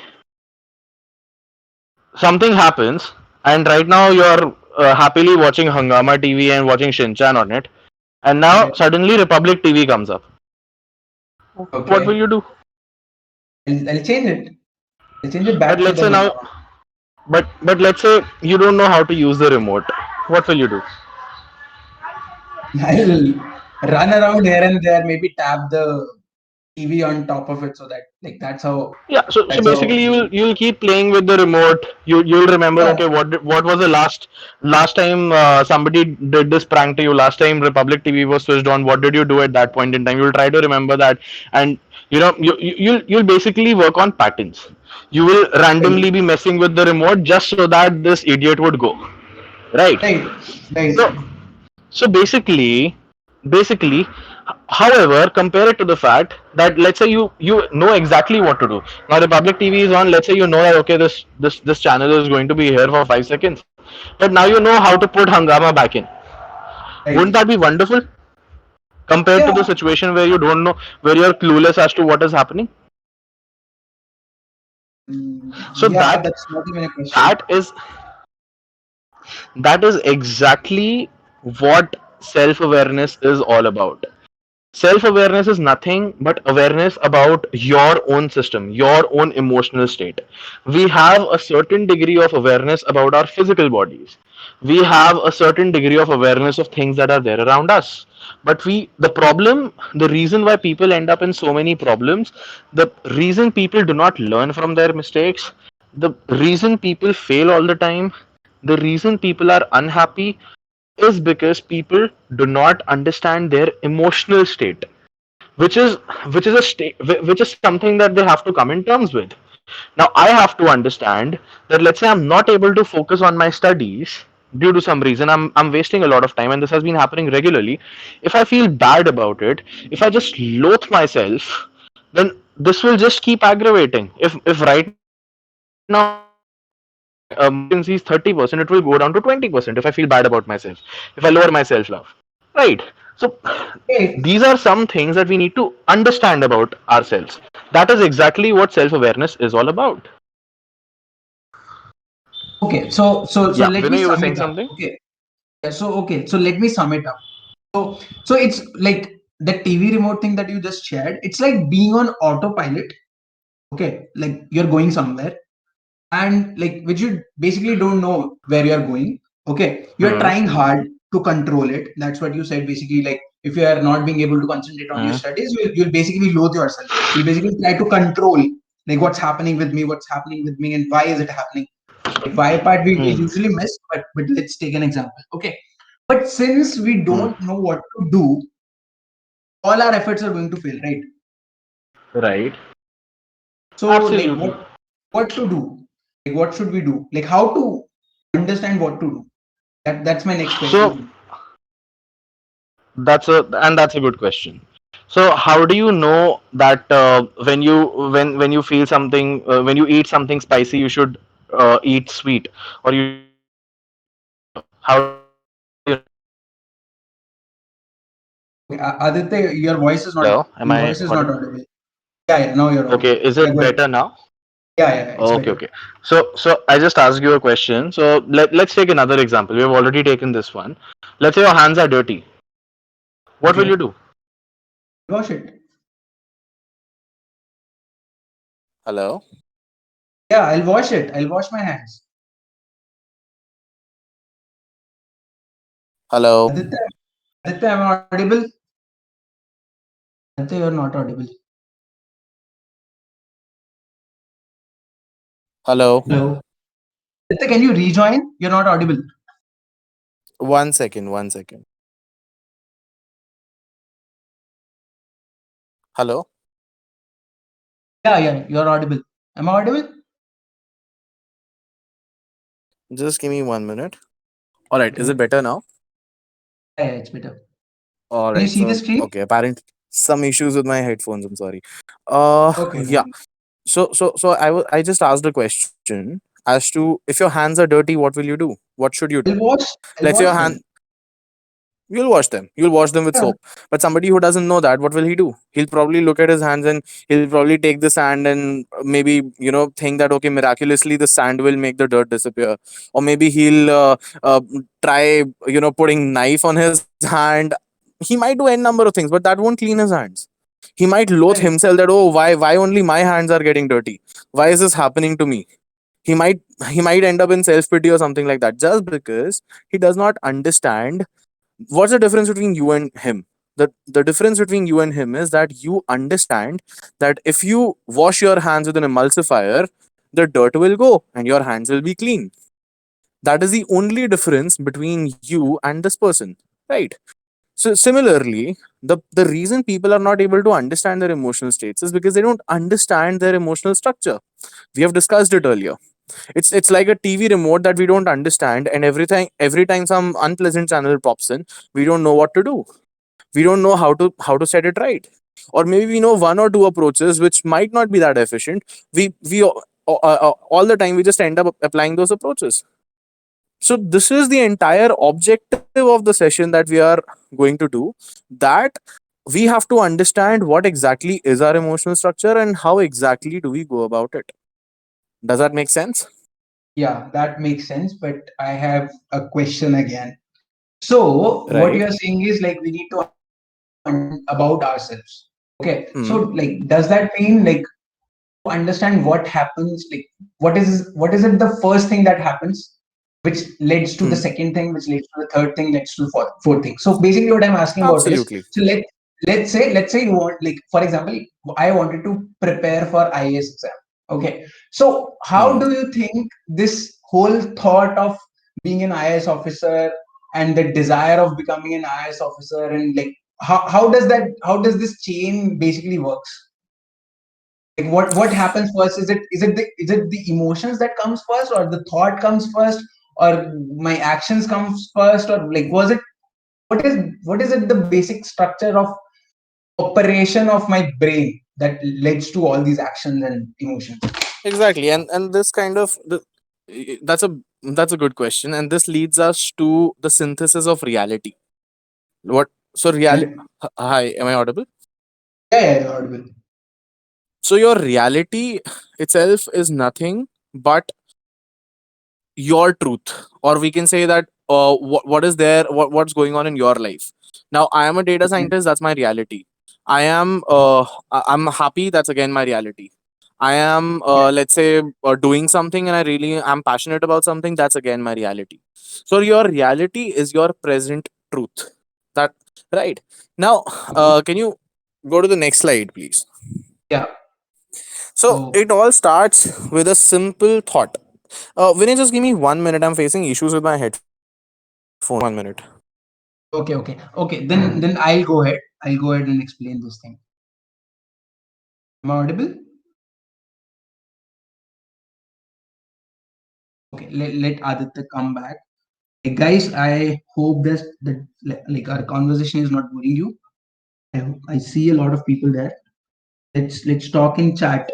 something happens, and right now you're happily watching Hangama TV and watching Shinchan on it, and now Okay. suddenly Republic TV comes up. What will Okay. you do? I'll change it. I'll change it But back to let's the say now, Hungama. but let's say you don't know how to use the remote. What will you do? I'll run around here and there, maybe tap the TV on top of it so that like Yeah, so that's how basically you'll keep playing with the remote. You'll remember, yeah, okay, what was the last time somebody did this prank to you? Last time Republic TV was switched on. What did you do at that point in time? You'll try to remember that, and you'll basically work on patterns. You will randomly be messing with the remote just so that this idiot would go right. right, right. So so basically, however, compare it to the fact that let's say you know exactly what to do. Now Republic TV is on. Let's say you know that okay, this channel is going to be here for 5 seconds, but now you know how to put Hangama back in. Wouldn't Right. that be wonderful? Compared to Yeah. the situation where you don't know, where you're clueless as to what is happening. So Yeah, that that's not even a question. that is that is exactly what self awareness is all about. Self awareness is nothing but awareness about your own system, your own emotional state. We have a certain degree of awareness about our physical bodies. We have a certain degree of awareness of things that are there around us. But the problem, the reason why people end up in so many problems, the reason people do not learn from their mistakes, the reason people fail all the time, the reason people are unhappy is because people do not understand their emotional state, which is which is something that they have to come in terms with. Now I have to understand that let's say I'm not able to focus on my studies due to some reason. I'm wasting a lot of time, and this has been happening regularly. If I feel bad about it, if I just loathe myself, then this will just keep aggravating. If right now my efficiency is 30%, it will go down to 20% if I feel bad about myself, if I lower my self love. Right. So Okay. these are some things that we need to understand about ourselves. That is exactly what self awareness is all about. Okay. So Yeah, let me Vinay, you were sum saying it up. something? Okay. Yeah, so let me sum it up. So it's like the TV remote thing that you just shared. It's like being on autopilot. Okay, like you're going somewhere and like which you basically don't know where you're going. Okay, you're Hmm. trying hard to control it. That's what you said. Basically, like if you are not being able to concentrate on your Hmm. studies, you'll basically loathe yourself. You'll basically try to control like what's happening with me, and why is it happening. Like why part we Hmm. usually miss, but let's take an example. Okay, but since we Hmm. don't know what to do, all our efforts are going to fail, right? Right. So like Absolutely. what to do? Like what should we do? Like how to understand what to do? That's my next question So to you. that's a good question. So how do you know that when you feel something when you eat something spicy, you should eat sweet, or you should eat sour? How do you know? Okay, Aditya, Hello, am your I voice is not audible? audible. Yeah, yeah, now you're audible. Okay, is Yeah, it go ahead. better now? Yeah, yeah, it's Okay, better. okay. So I just asked you a question. So let's take another example. We have already taken this one. Let's say your hands are dirty. What will Okay, you do? wash it. Hello. Yeah, I'll wash it. I'll wash my hands. Hello. Aditya, Aditya, am I audible? Aditya, you're not audible. Hello. Hello. Aditya, can you rejoin? You're not audible. 1 second. 1 second. Hello. Yeah, yeah, you're audible. Am I audible? Just give me 1 minute. All right. Is Okay. it better now? Yeah, yeah, it's better. All Can you right. see the So screen? okay. Apparently some issues with my headphones. I'm sorry. Okay, no Yeah. worries. So I just asked a question. as to if your hands are dirty, what will you do? What should you I'll do? wash. I'll Let's say wash your hand, them. you'll wash them. You'll wash them with Yeah. soap. But somebody who doesn't know that, what will he do? He'll probably look at his hands and he'll probably take the sand and maybe, think that, okay, miraculously the sand will make the dirt disappear. Or maybe he'll try, putting knife on his hand. He might do n number of things, but that won't clean his hands. He might loathe Correct. himself that, oh, why only my hands are getting dirty? Why is this happening to me? He might he might end up in self pity or something like that, just because he does not understand what's the difference between you and him. The difference between you and him is that you understand that if you wash your hands with an emulsifier, the dirt will go and your hands will be clean. That is the only difference between you and this person, right? So similarly, the reason people are not able to understand their emotional states is because they don't understand their emotional structure. We have discussed it earlier. It's like a TV remote that we don't understand, and every time some unpleasant channel pops in, we don't know what to do. We don't know how to set it right. Or maybe we know one or two approaches which might not be that efficient. We all the time we just end up applying those approaches. So this is the entire objective of the session that we are going to do, that we have to understand what exactly is our emotional structure and how exactly do we go about it. Does that make sense? Yeah, that makes sense. But I have a question again. So what Right. you are saying is like we need to about ourselves. Okay. So Hmm. like, does that mean like to understand what happens? Like, what is it? The first thing that happens, which leads to the Hmm. second thing, which leads to the third thing, leads to the fourth thing. So basically, what I'm asking about is, Absolutely. so let's say you want, like, for example, I wanted to prepare for IAS exam. Okay. So how Hmm. do you think this whole thought of being an IAS officer and the desire of becoming an IAS officer, and like how does this chain basically works? Like, what happens first? Is it the emotions that comes first, or the thought comes first, or my actions comes first, or like, what is it, the basic structure of operation of my brain that leads to all these actions and emotions? Exactly. And this kind of that's a good question, and this leads us to the synthesis of reality. What so reality? And Hi, am I audible? yeah, yeah, you're audible. So your reality itself is nothing but your truth, or we can say that what is there, what's going on in your life. Now I am a data Okay. scientist, that's my reality. I'm happy, that's again my reality. I am, Yeah. let's say, doing something and I really am passionate about something, that's again my reality. So your reality is your present truth. That right. Now Okay. can you go to the next slide, please? Yeah. So So it all starts with a simple thought. Vinay, just give me 1 minute. I'm facing issues with my headphones. Just 1 minute. okay. Then I'll go ahead. I'll go ahead and explain this thing. Am I audible? Okay. Let Aditya come back. Hey guys, I hope that like our conversation is not boring you. I see a lot of people there. Let's talk in chat.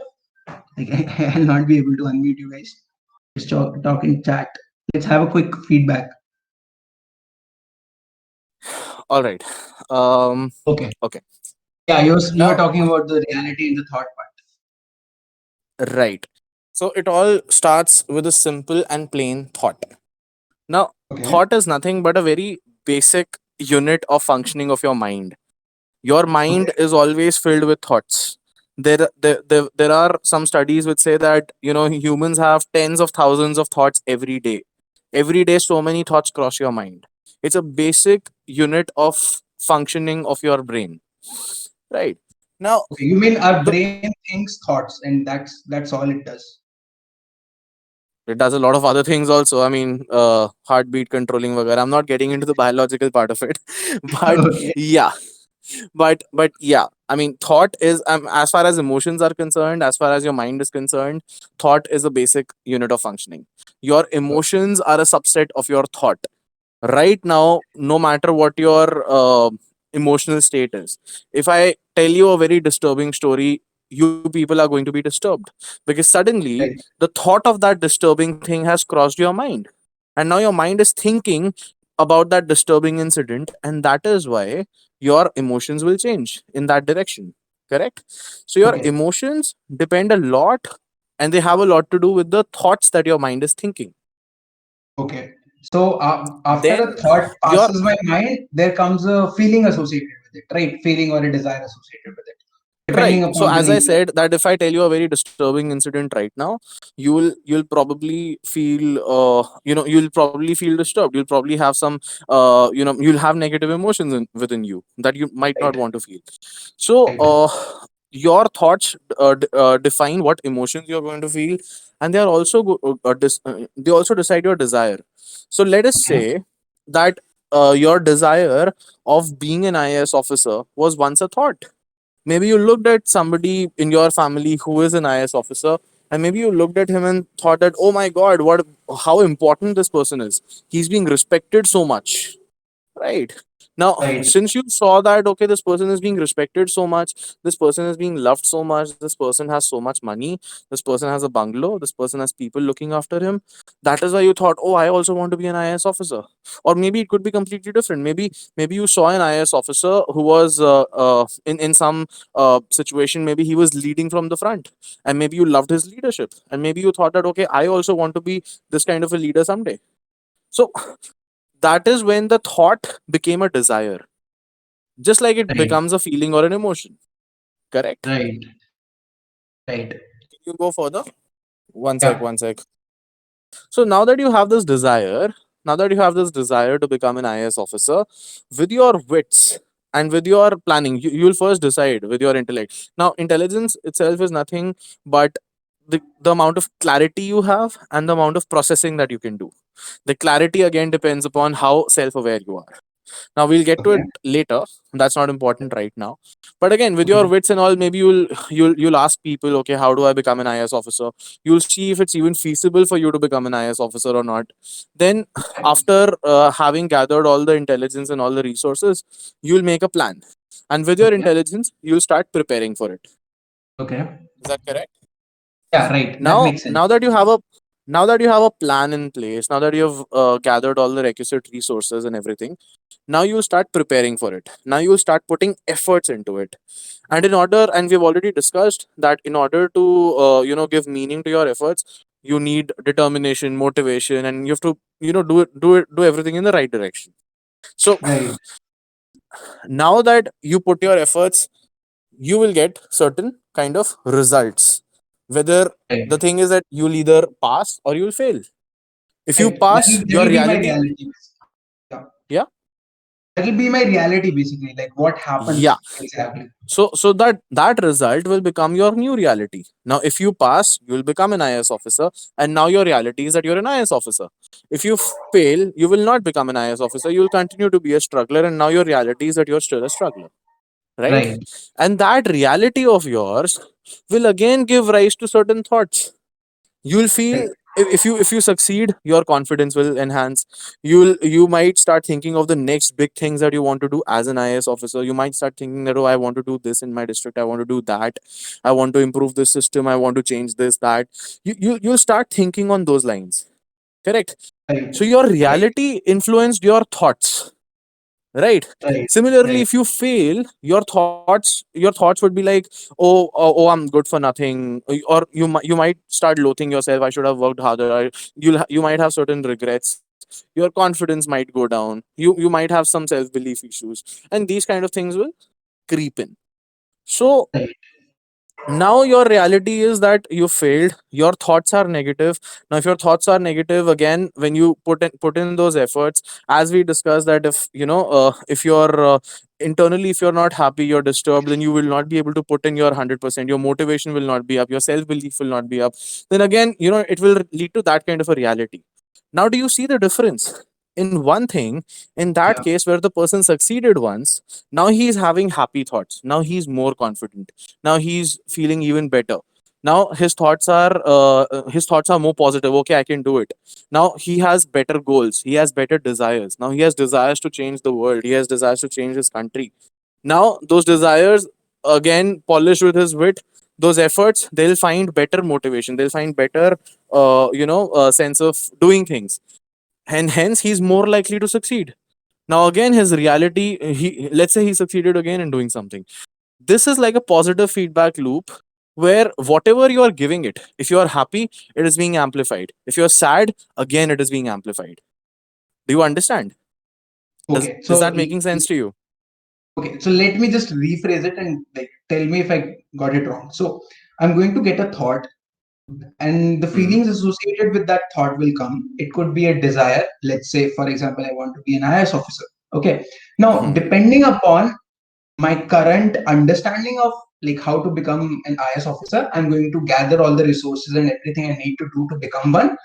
Like, I'll not be able to unmute you guys. Let's talk in chat. Let's have a quick feedback. All right. Um. Okay. Okay. Yeah, you were Now, talking about the reality and the thought right. So it all starts with a simple and plain thought. Now, part. Okay. thought is nothing but a very basic unit of functioning of your mind. Your Okay. mind is always filled with thoughts. There are some studies which say that humans have tens of thousands of thoughts every day. Every day so many thoughts cross your mind. It's a basic unit of functioning of your brain, right? Now Okay. You mean our the brain thinks thoughts, and that's all it does. it does a lot of other things also. I mean, heartbeat controlling वगैरह. I'm not getting into the biological part of it, but Okay. yeah, but yeah, I mean, thought is, as far as emotions are concerned, as far as your mind is concerned, thought is a basic unit of functioning. Your emotions are a subset of your thought. Right now, no matter what your emotional state is, if I tell you a very disturbing story, you people are going to be disturbed, because suddenly Right. the thought of that disturbing thing has crossed your mind, and now your mind is thinking about that disturbing incident, and that is why your emotions will change in that direction. Correct? So your Okay. emotions depend a lot, and they have a lot to do with the thoughts that your mind is thinking. Okay. So after Then a thought your passes my mind, there comes a feeling associated with it, right? Feeling or a desire associated with it, depending Right. So upon the as I nature. said, that if I tell you a very disturbing incident right now, you'll probably feel you'll probably feel disturbed. You'll probably have some you'll have negative emotions within you that you might not Right. want to feel. So Right. your thoughts define what emotions you're going to feel, and they are also they also decide your desire. So let us Okay. say that your desire of being an IAS officer was once a thought. Maybe you looked at somebody in your family who is an IAS officer, and maybe you looked at him and thought that, oh my God, how important this person is. He's being respected so much. Right. Now, Right. since you saw that, okay, this person is being respected so much, this person is being loved so much, this person has so much money, this person has a bungalow, this person has people looking after him. That is why you thought, oh, I also want to be an IAS officer. Or maybe it could be completely different. Maybe you saw an IAS officer who was in some situation, maybe he was leading from the front, and maybe you loved his leadership, and maybe you thought that, okay, I also want to be this kind of a leader someday. So that is when the thought became a desire, just like it Right. becomes a feeling or an emotion. Correct? Right. Right. Can you go further? One sec, Yeah. one sec. So now that you have this desire, now that you have this desire to become an IAS officer, with your wits and with your planning, you'll first decide with your intellect. Now, intelligence itself is nothing but the amount of clarity you have and the amount of processing that you can do. The clarity again depends upon how self aware you are. Now we'll get to it Okay. later. That's not important right now. But again, with your Okay. wits and all, maybe you'll ask people, okay, how do I become an IAS officer? You'll see if it's even feasible for you to become an IAS officer or not. Then, after having gathered all the intelligence and all the resources, you'll make a plan, and with your Okay. intelligence, you'll start preparing for it. Okay. Is that correct? Yeah. Right. That now makes sense. now that you have a now that you have a plan in place, now that you've gathered all the requisite resources and everything, now you start preparing for it, now you start putting efforts into it. And we've already discussed that in order to give meaning to your efforts, you need determination, motivation, and you have to do everything in the right direction. So Right. now that you put your efforts, you will get certain kind of results. Whether Right. the thing is that you'll either pass or you'll fail. If you Right. pass, your That'll be my reality, reality. Yeah. yeah, That'll be my reality basically. Like what yeah. happens exactly. So that result will become your new reality. Now, if you pass, you will become an IAS officer, and now your reality is that you're an IAS officer. If you fail, you will not become an IAS officer. You will continue to be a struggler, and now your reality is that you're still a struggler, right? Right. And that reality of yours will again give rise to certain thoughts. You'll feel, Right. if you succeed, your confidence will enhance. You might start thinking of the next big things that you want to do as an IAS officer. You might start thinking that, oh, I want to do this in my district, I want to do that, I want to improve this system, I want to change this, that. You'll start thinking on those lines. Correct? Right. So your Right. reality influenced your thoughts, right? Right. Similarly, Right. if you fail, your thoughts would be like, oh, I'm good for nothing. Or you might start loathing yourself. I should have worked harder. You might have certain regrets. Your confidence might go down. You might have some self belief issues, and these kind of things will creep in. So Right. now your reality is that you failed, your thoughts are negative. Now if your thoughts are negative, again, when you put in those efforts, as we discussed, that if you're internally, if you're not happy, you're disturbed, then you will not be able to put in your 100%. Your motivation will not be up, your self belief will not be up. Then again, it will lead to that kind of a reality. Now, do you see the difference in one thing? In that Yeah. case, where the person succeeded once, now he's having happy thoughts, now he's more confident, now he's feeling even better. Now his thoughts are more positive. Okay, I can do it. Now he has better goals, he has better desires. Now he has desires to change the world, he has desires to change his country. Now those desires, again polished with his wit, those efforts, they'll find better motivation, they'll find better sense of doing things, and hence he's more likely to succeed. Now again, his reality, he, let's say he succeeded again in doing something. This is like a positive feedback loop where whatever you are giving it, if you are happy, it is being amplified. If you're sad, again it is being amplified. Do you understand? Does Okay, is so that making sense to you? okay, so let me just rephrase it and like tell me if I got it wrong. So I'm going to get a thought, and the Hmm. feelings associated with that thought will come. It could be a desire. Let's say, for example, I want to be an IAS officer. Okay. Now, Hmm. depending upon my current understanding of like how to become an IAS officer, I'm going to gather all the resources and everything I need to do to become one.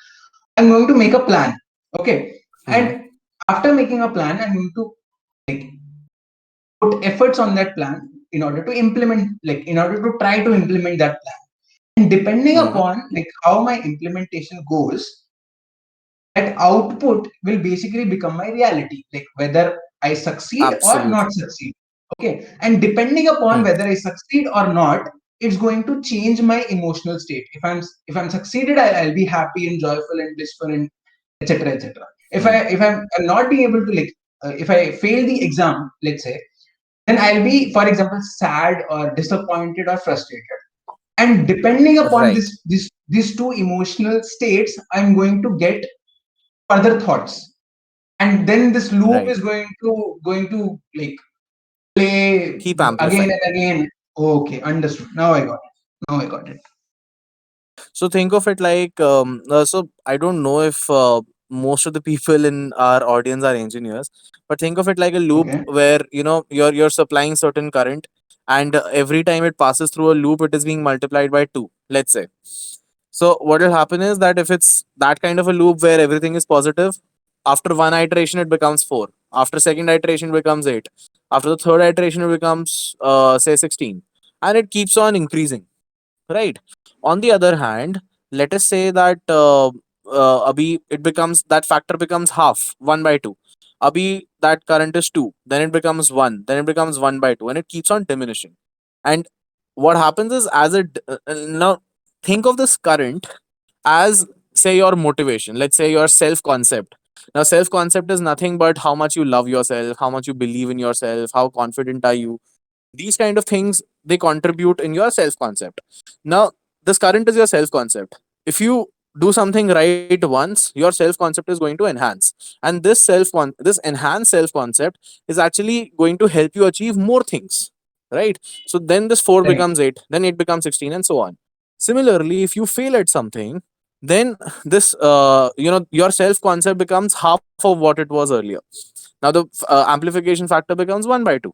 I'm going to make a plan. Okay. Hmm. And after making a plan, I'm going to like put efforts on that plan in order to implement, like in order to try to implement that plan. And depending Hmm. upon like how my implementation goes, that output will basically become my reality, like whether I succeed or not Absolutely. succeed. Okay, and depending upon Hmm. whether I succeed or not, it's going to change my emotional state. If I'm succeeded, I'll be happy and joyful and blissful and etc etc. Hmm. I'm not being able to like if I fail the exam, let's say, then I'll be, for example, sad or disappointed or frustrated. And depending upon Right. these two emotional states, I'm going to get further thoughts, and then this loop Right. is going to like play Keep again amplifying. and again. Okay, understood. Now I got it. Now I got it. So think of it like so I don't know if most of the people in our audience are engineers, but think of it like a loop Okay. where you're supplying certain current, and every time it passes through a loop, it is being multiplied by 2, let's say. So what will happen is that if it's that kind of a loop where everything is positive, after one iteration it becomes 4. After second iteration it becomes 8. After the third iteration it becomes say 16, and it keeps on increasing, right? On the other hand, let us say that abhi it becomes, that factor becomes half, 1 by 2. Abhi that current is 2, then it becomes 1, then it becomes 1 by 2, and it keeps on diminishing. And what happens is, as it now think of this current as, say, your motivation, let's say your self concept. Now self concept is nothing but how much you love yourself, how much you believe in yourself, how confident are you. These kind of things, they contribute in your self concept. Now this current is your self concept. If you do something right once, your self concept is going to enhance, and this enhanced self concept is actually going to help you achieve more things, right? So then this 4 Correct. becomes 8, then 8 becomes 16, and so on. Similarly, if you fail at something, then this your self concept becomes half of what it was earlier. Now the amplification factor becomes 1 by 2.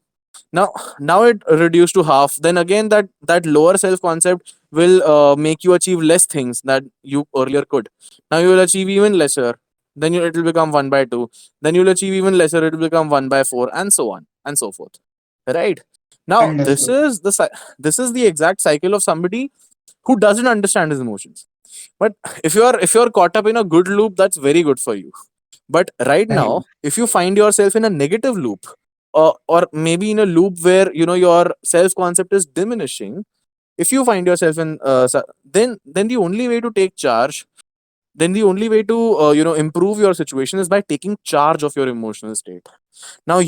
Now it reduced to half, then again that lower self concept will make you achieve less things that you earlier could. Now you will achieve even lesser, then it will become 1 by 2, then you'll achieve even lesser, it will become 1 by 4, and so on and so forth, right? Now Understood. this is the exact cycle of somebody who doesn't understand his emotions. But if you're caught up in a good loop, that's very good for you. But right Correct. now, if you find yourself in a negative loop, or maybe in a loop where your self concept is diminishing, if you find yourself in then the only way to take charge, then the only way to improve your situation is by taking charge of your emotional state. Now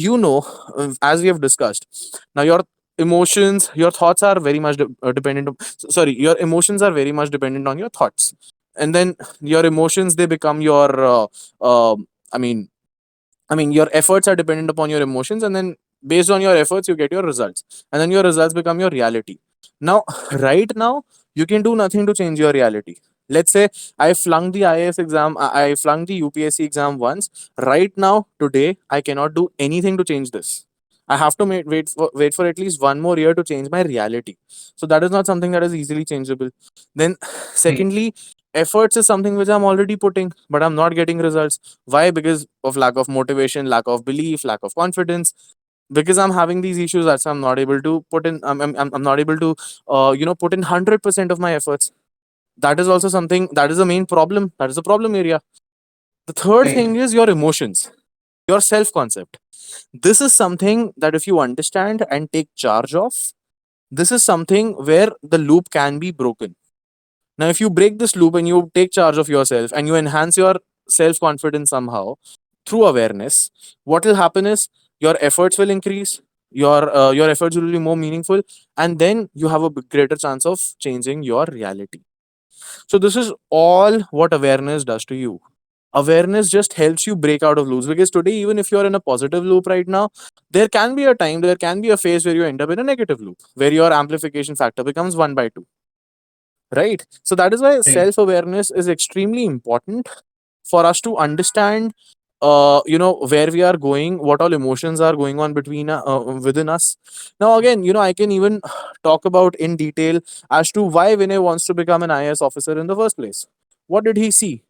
as we have discussed, now your emotions, your thoughts are very much dependent sorry, your emotions are very much dependent on your thoughts. And then your emotions, they become your I mean your efforts are dependent upon your emotions, and then based on your efforts, you get your results, and then your results become your reality. Now, right now, you can do nothing to change your reality. Let's say I flunked the IAS exam, I flunked the UPSC exam once. Right now, today, I cannot do anything to change this. I have to wait for at least one more year to change my reality. So that is not something that is easily changeable. Then, Correct. secondly, efforts is something which I'm already putting, but I'm not getting results. Why? Because of lack of motivation, lack of belief, lack of confidence. Because I'm having these issues, that's why I'm not able to put in. I'm not able to, put in 100% of my efforts. That is also something, that is the main problem. That is the problem area. The third Right. thing is your emotions, your self concept. This is something that if you understand and take charge of, This is something where the loop can be broken. Now, if you break this loop and you take charge of yourself and you enhance your self confidence somehow through awareness, what will happen is your efforts will increase, your efforts will be more meaningful, and then you have a greater chance of changing your reality. So this is all what awareness does to you. Awareness just helps you break out of loops, because today, even if you're in a positive loop right now, there can be a time, there can be a phase where you end up in a negative loop where your amplification factor becomes 1 by 2, right? So that is why Right. self awareness is extremely important for us to understand where we are going, what all emotions are going on between within us. Now again, I can even talk about in detail as to why Vinay wants to become an IAS officer in the first place. What did he see?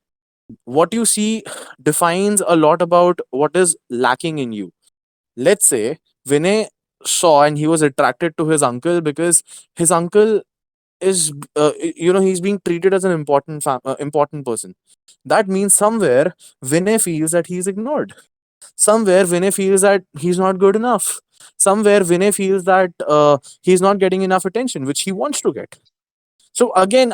What you see defines a lot about what is lacking in you. Let's say Vinay saw and he was attracted to his uncle because his uncle is he's being treated as an important person. That means somewhere Vinay feels that he's ignored. Somewhere Vinay feels that he's not good enough. Somewhere Vinay feels that he's not getting enough attention, which he wants to get. So again,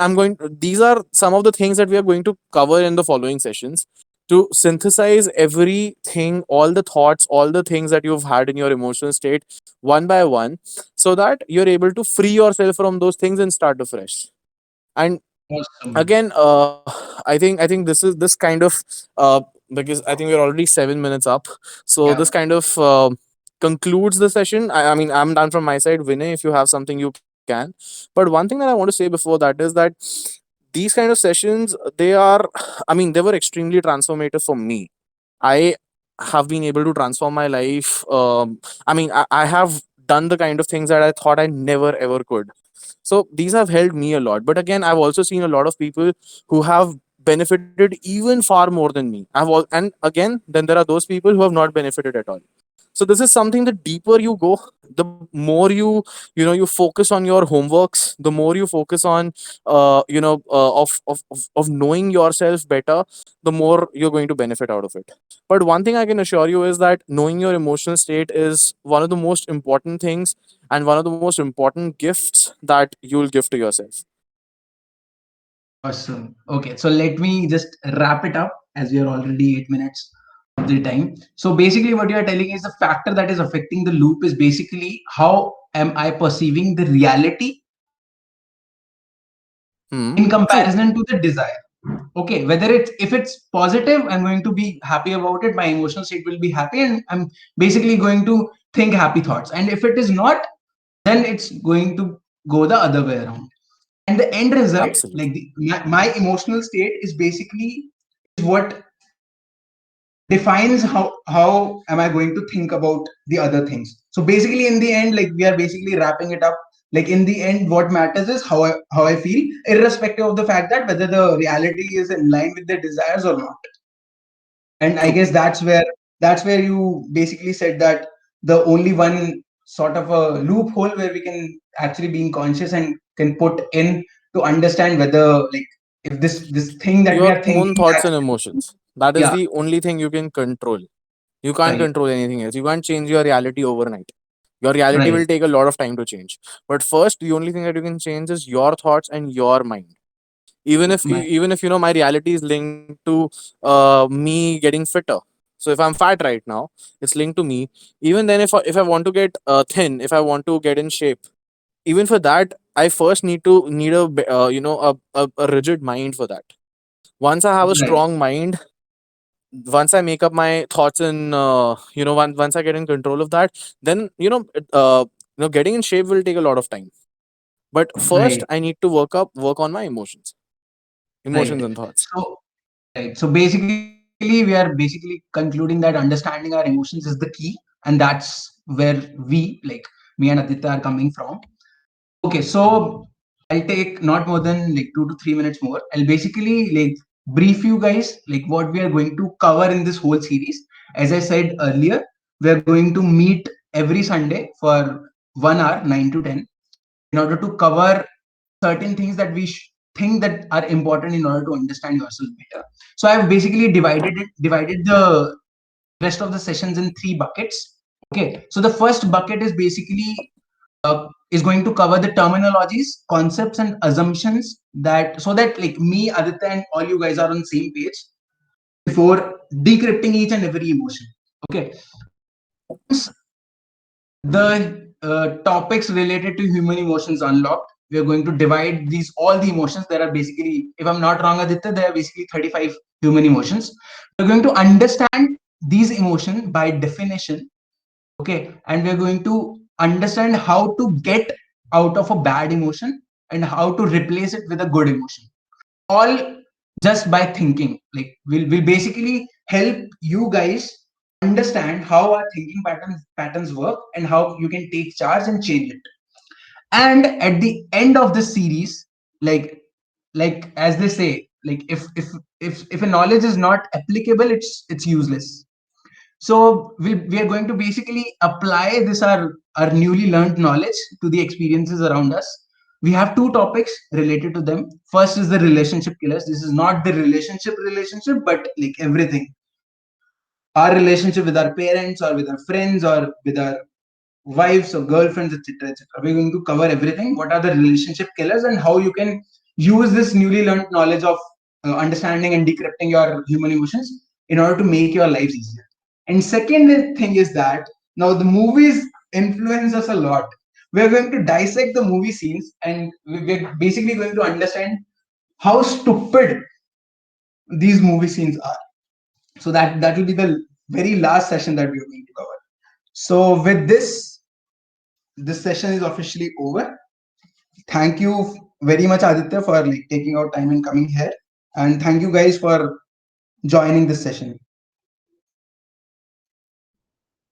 these are some of the things that we are going to cover in the following sessions to synthesize everything, all the thoughts, all the things that you've had in your emotional state one by one, so that you're able to free yourself from those things and start afresh. And Awesome. again, I think this kind of uh, because I think we're already 7 minutes up, so Yeah. this kind of concludes the session. I mean, I'm done from my side. Vinay, if you have something, you can. But one thing that I want to say before that is that these kind of sessions, they were extremely transformative for me. I have been able to transform my life. I have done the kind of things that I thought I never ever could. So these have helped me a lot. But again, I've also seen a lot of people who have benefited even far more than me. And again, then there are those people who have not benefited at all. So this is something, the deeper you go, the more you focus on your homeworks, the more you focus on of knowing yourself better, the more you're going to benefit out of it. But one thing I can assure you is that knowing your emotional state is one of the most important things and one of the most important gifts that you'll give to yourself. Awesome. Okay, so let me just wrap it up as we are already 8 minutes of the time. So basically, what you are telling is the factor that is affecting the loop is basically how am I perceiving the reality in True. comparison to the desire. Okay, whether it's if it's positive, I'm going to be happy about it. My emotional state will be happy, and I'm basically going to think happy thoughts. And if it is not, then it's going to go the other way around. And the end result, Absolutely. like my emotional state, is basically is what defines how am I going to think about the other things. So basically, in the end, like we are basically wrapping it up. Like in the end, what matters is how I feel, irrespective of the fact that whether the reality is in line with their desires or not. And I True. guess that's where you basically said that the only one sort of a loophole where we can actually being conscious and can put in to understand whether like if this thing that we Your are own thinking thoughts and actually emotions. That is yeah the only thing you can control. You can't right control anything else. You can't change your reality overnight. Your reality right will take a lot of time to change. But first, the only thing that you can change is your thoughts and your mind. my Even if my reality is linked to me getting fitter. So if I'm fat right now, it's linked to me. Even then, if I want to get thin, if I want to get in shape, even for that, I first need a rigid mind for that. Once I have a right strong mind, once I make up my thoughts and once I get in control of that, then getting in shape will take a lot of time. But first, right I need to work on my emotions right and thoughts. so right. So basically, we are basically concluding that understanding our emotions is the key, and that's where we, like me and Aditya, are coming from. Okay, so I'll take not more than like 2 to 3 minutes more. I'll basically like brief you guys like what we are going to cover in this whole series. As I said earlier, we are going to meet every Sunday for 1 hour, 9 to 10, in order to cover certain things that we think that are important in order to understand yourself better. So I've basically divided the rest of the sessions in three buckets. Okay, so the first bucket is basically is going to cover the terminologies, concepts, and assumptions that so that like me, Aditya, and all you guys are on the same page before decrypting each and every emotion. Okay. Once the topics related to human emotions unlocked, we are going to divide these all the emotions. There are basically, if I'm not wrong, Aditya, there are basically 35 human emotions. We're going to understand these emotions by definition. Okay, and we're going to understand how to get out of a bad emotion and how to replace it with a good emotion, all just by thinking. Like we'll basically help you guys understand how our thinking patterns work and how you can take charge and change it. And at the end of the series, like as they say, like if a knowledge is not applicable, it's useless. So we are going to basically apply this our newly learned knowledge to the experiences around us. We have two topics related to them. First is the relationship killers. This is not the relationship, but like everything. Our relationship with our parents or with our friends or with our wives or girlfriends, etc., etc. We're going to cover everything. What are the relationship killers and how you can use this newly learned knowledge of understanding and decrypting your human emotions in order to make your lives easier. And second thing is that now the movies influence us a lot. We're going to dissect the movie scenes and we're basically going to understand how stupid these movie scenes are. So that will be the very last session that we are going to cover. So with this session is officially over. Thank you very much, Aditya, for like taking out time and coming here. And thank you guys for joining this session.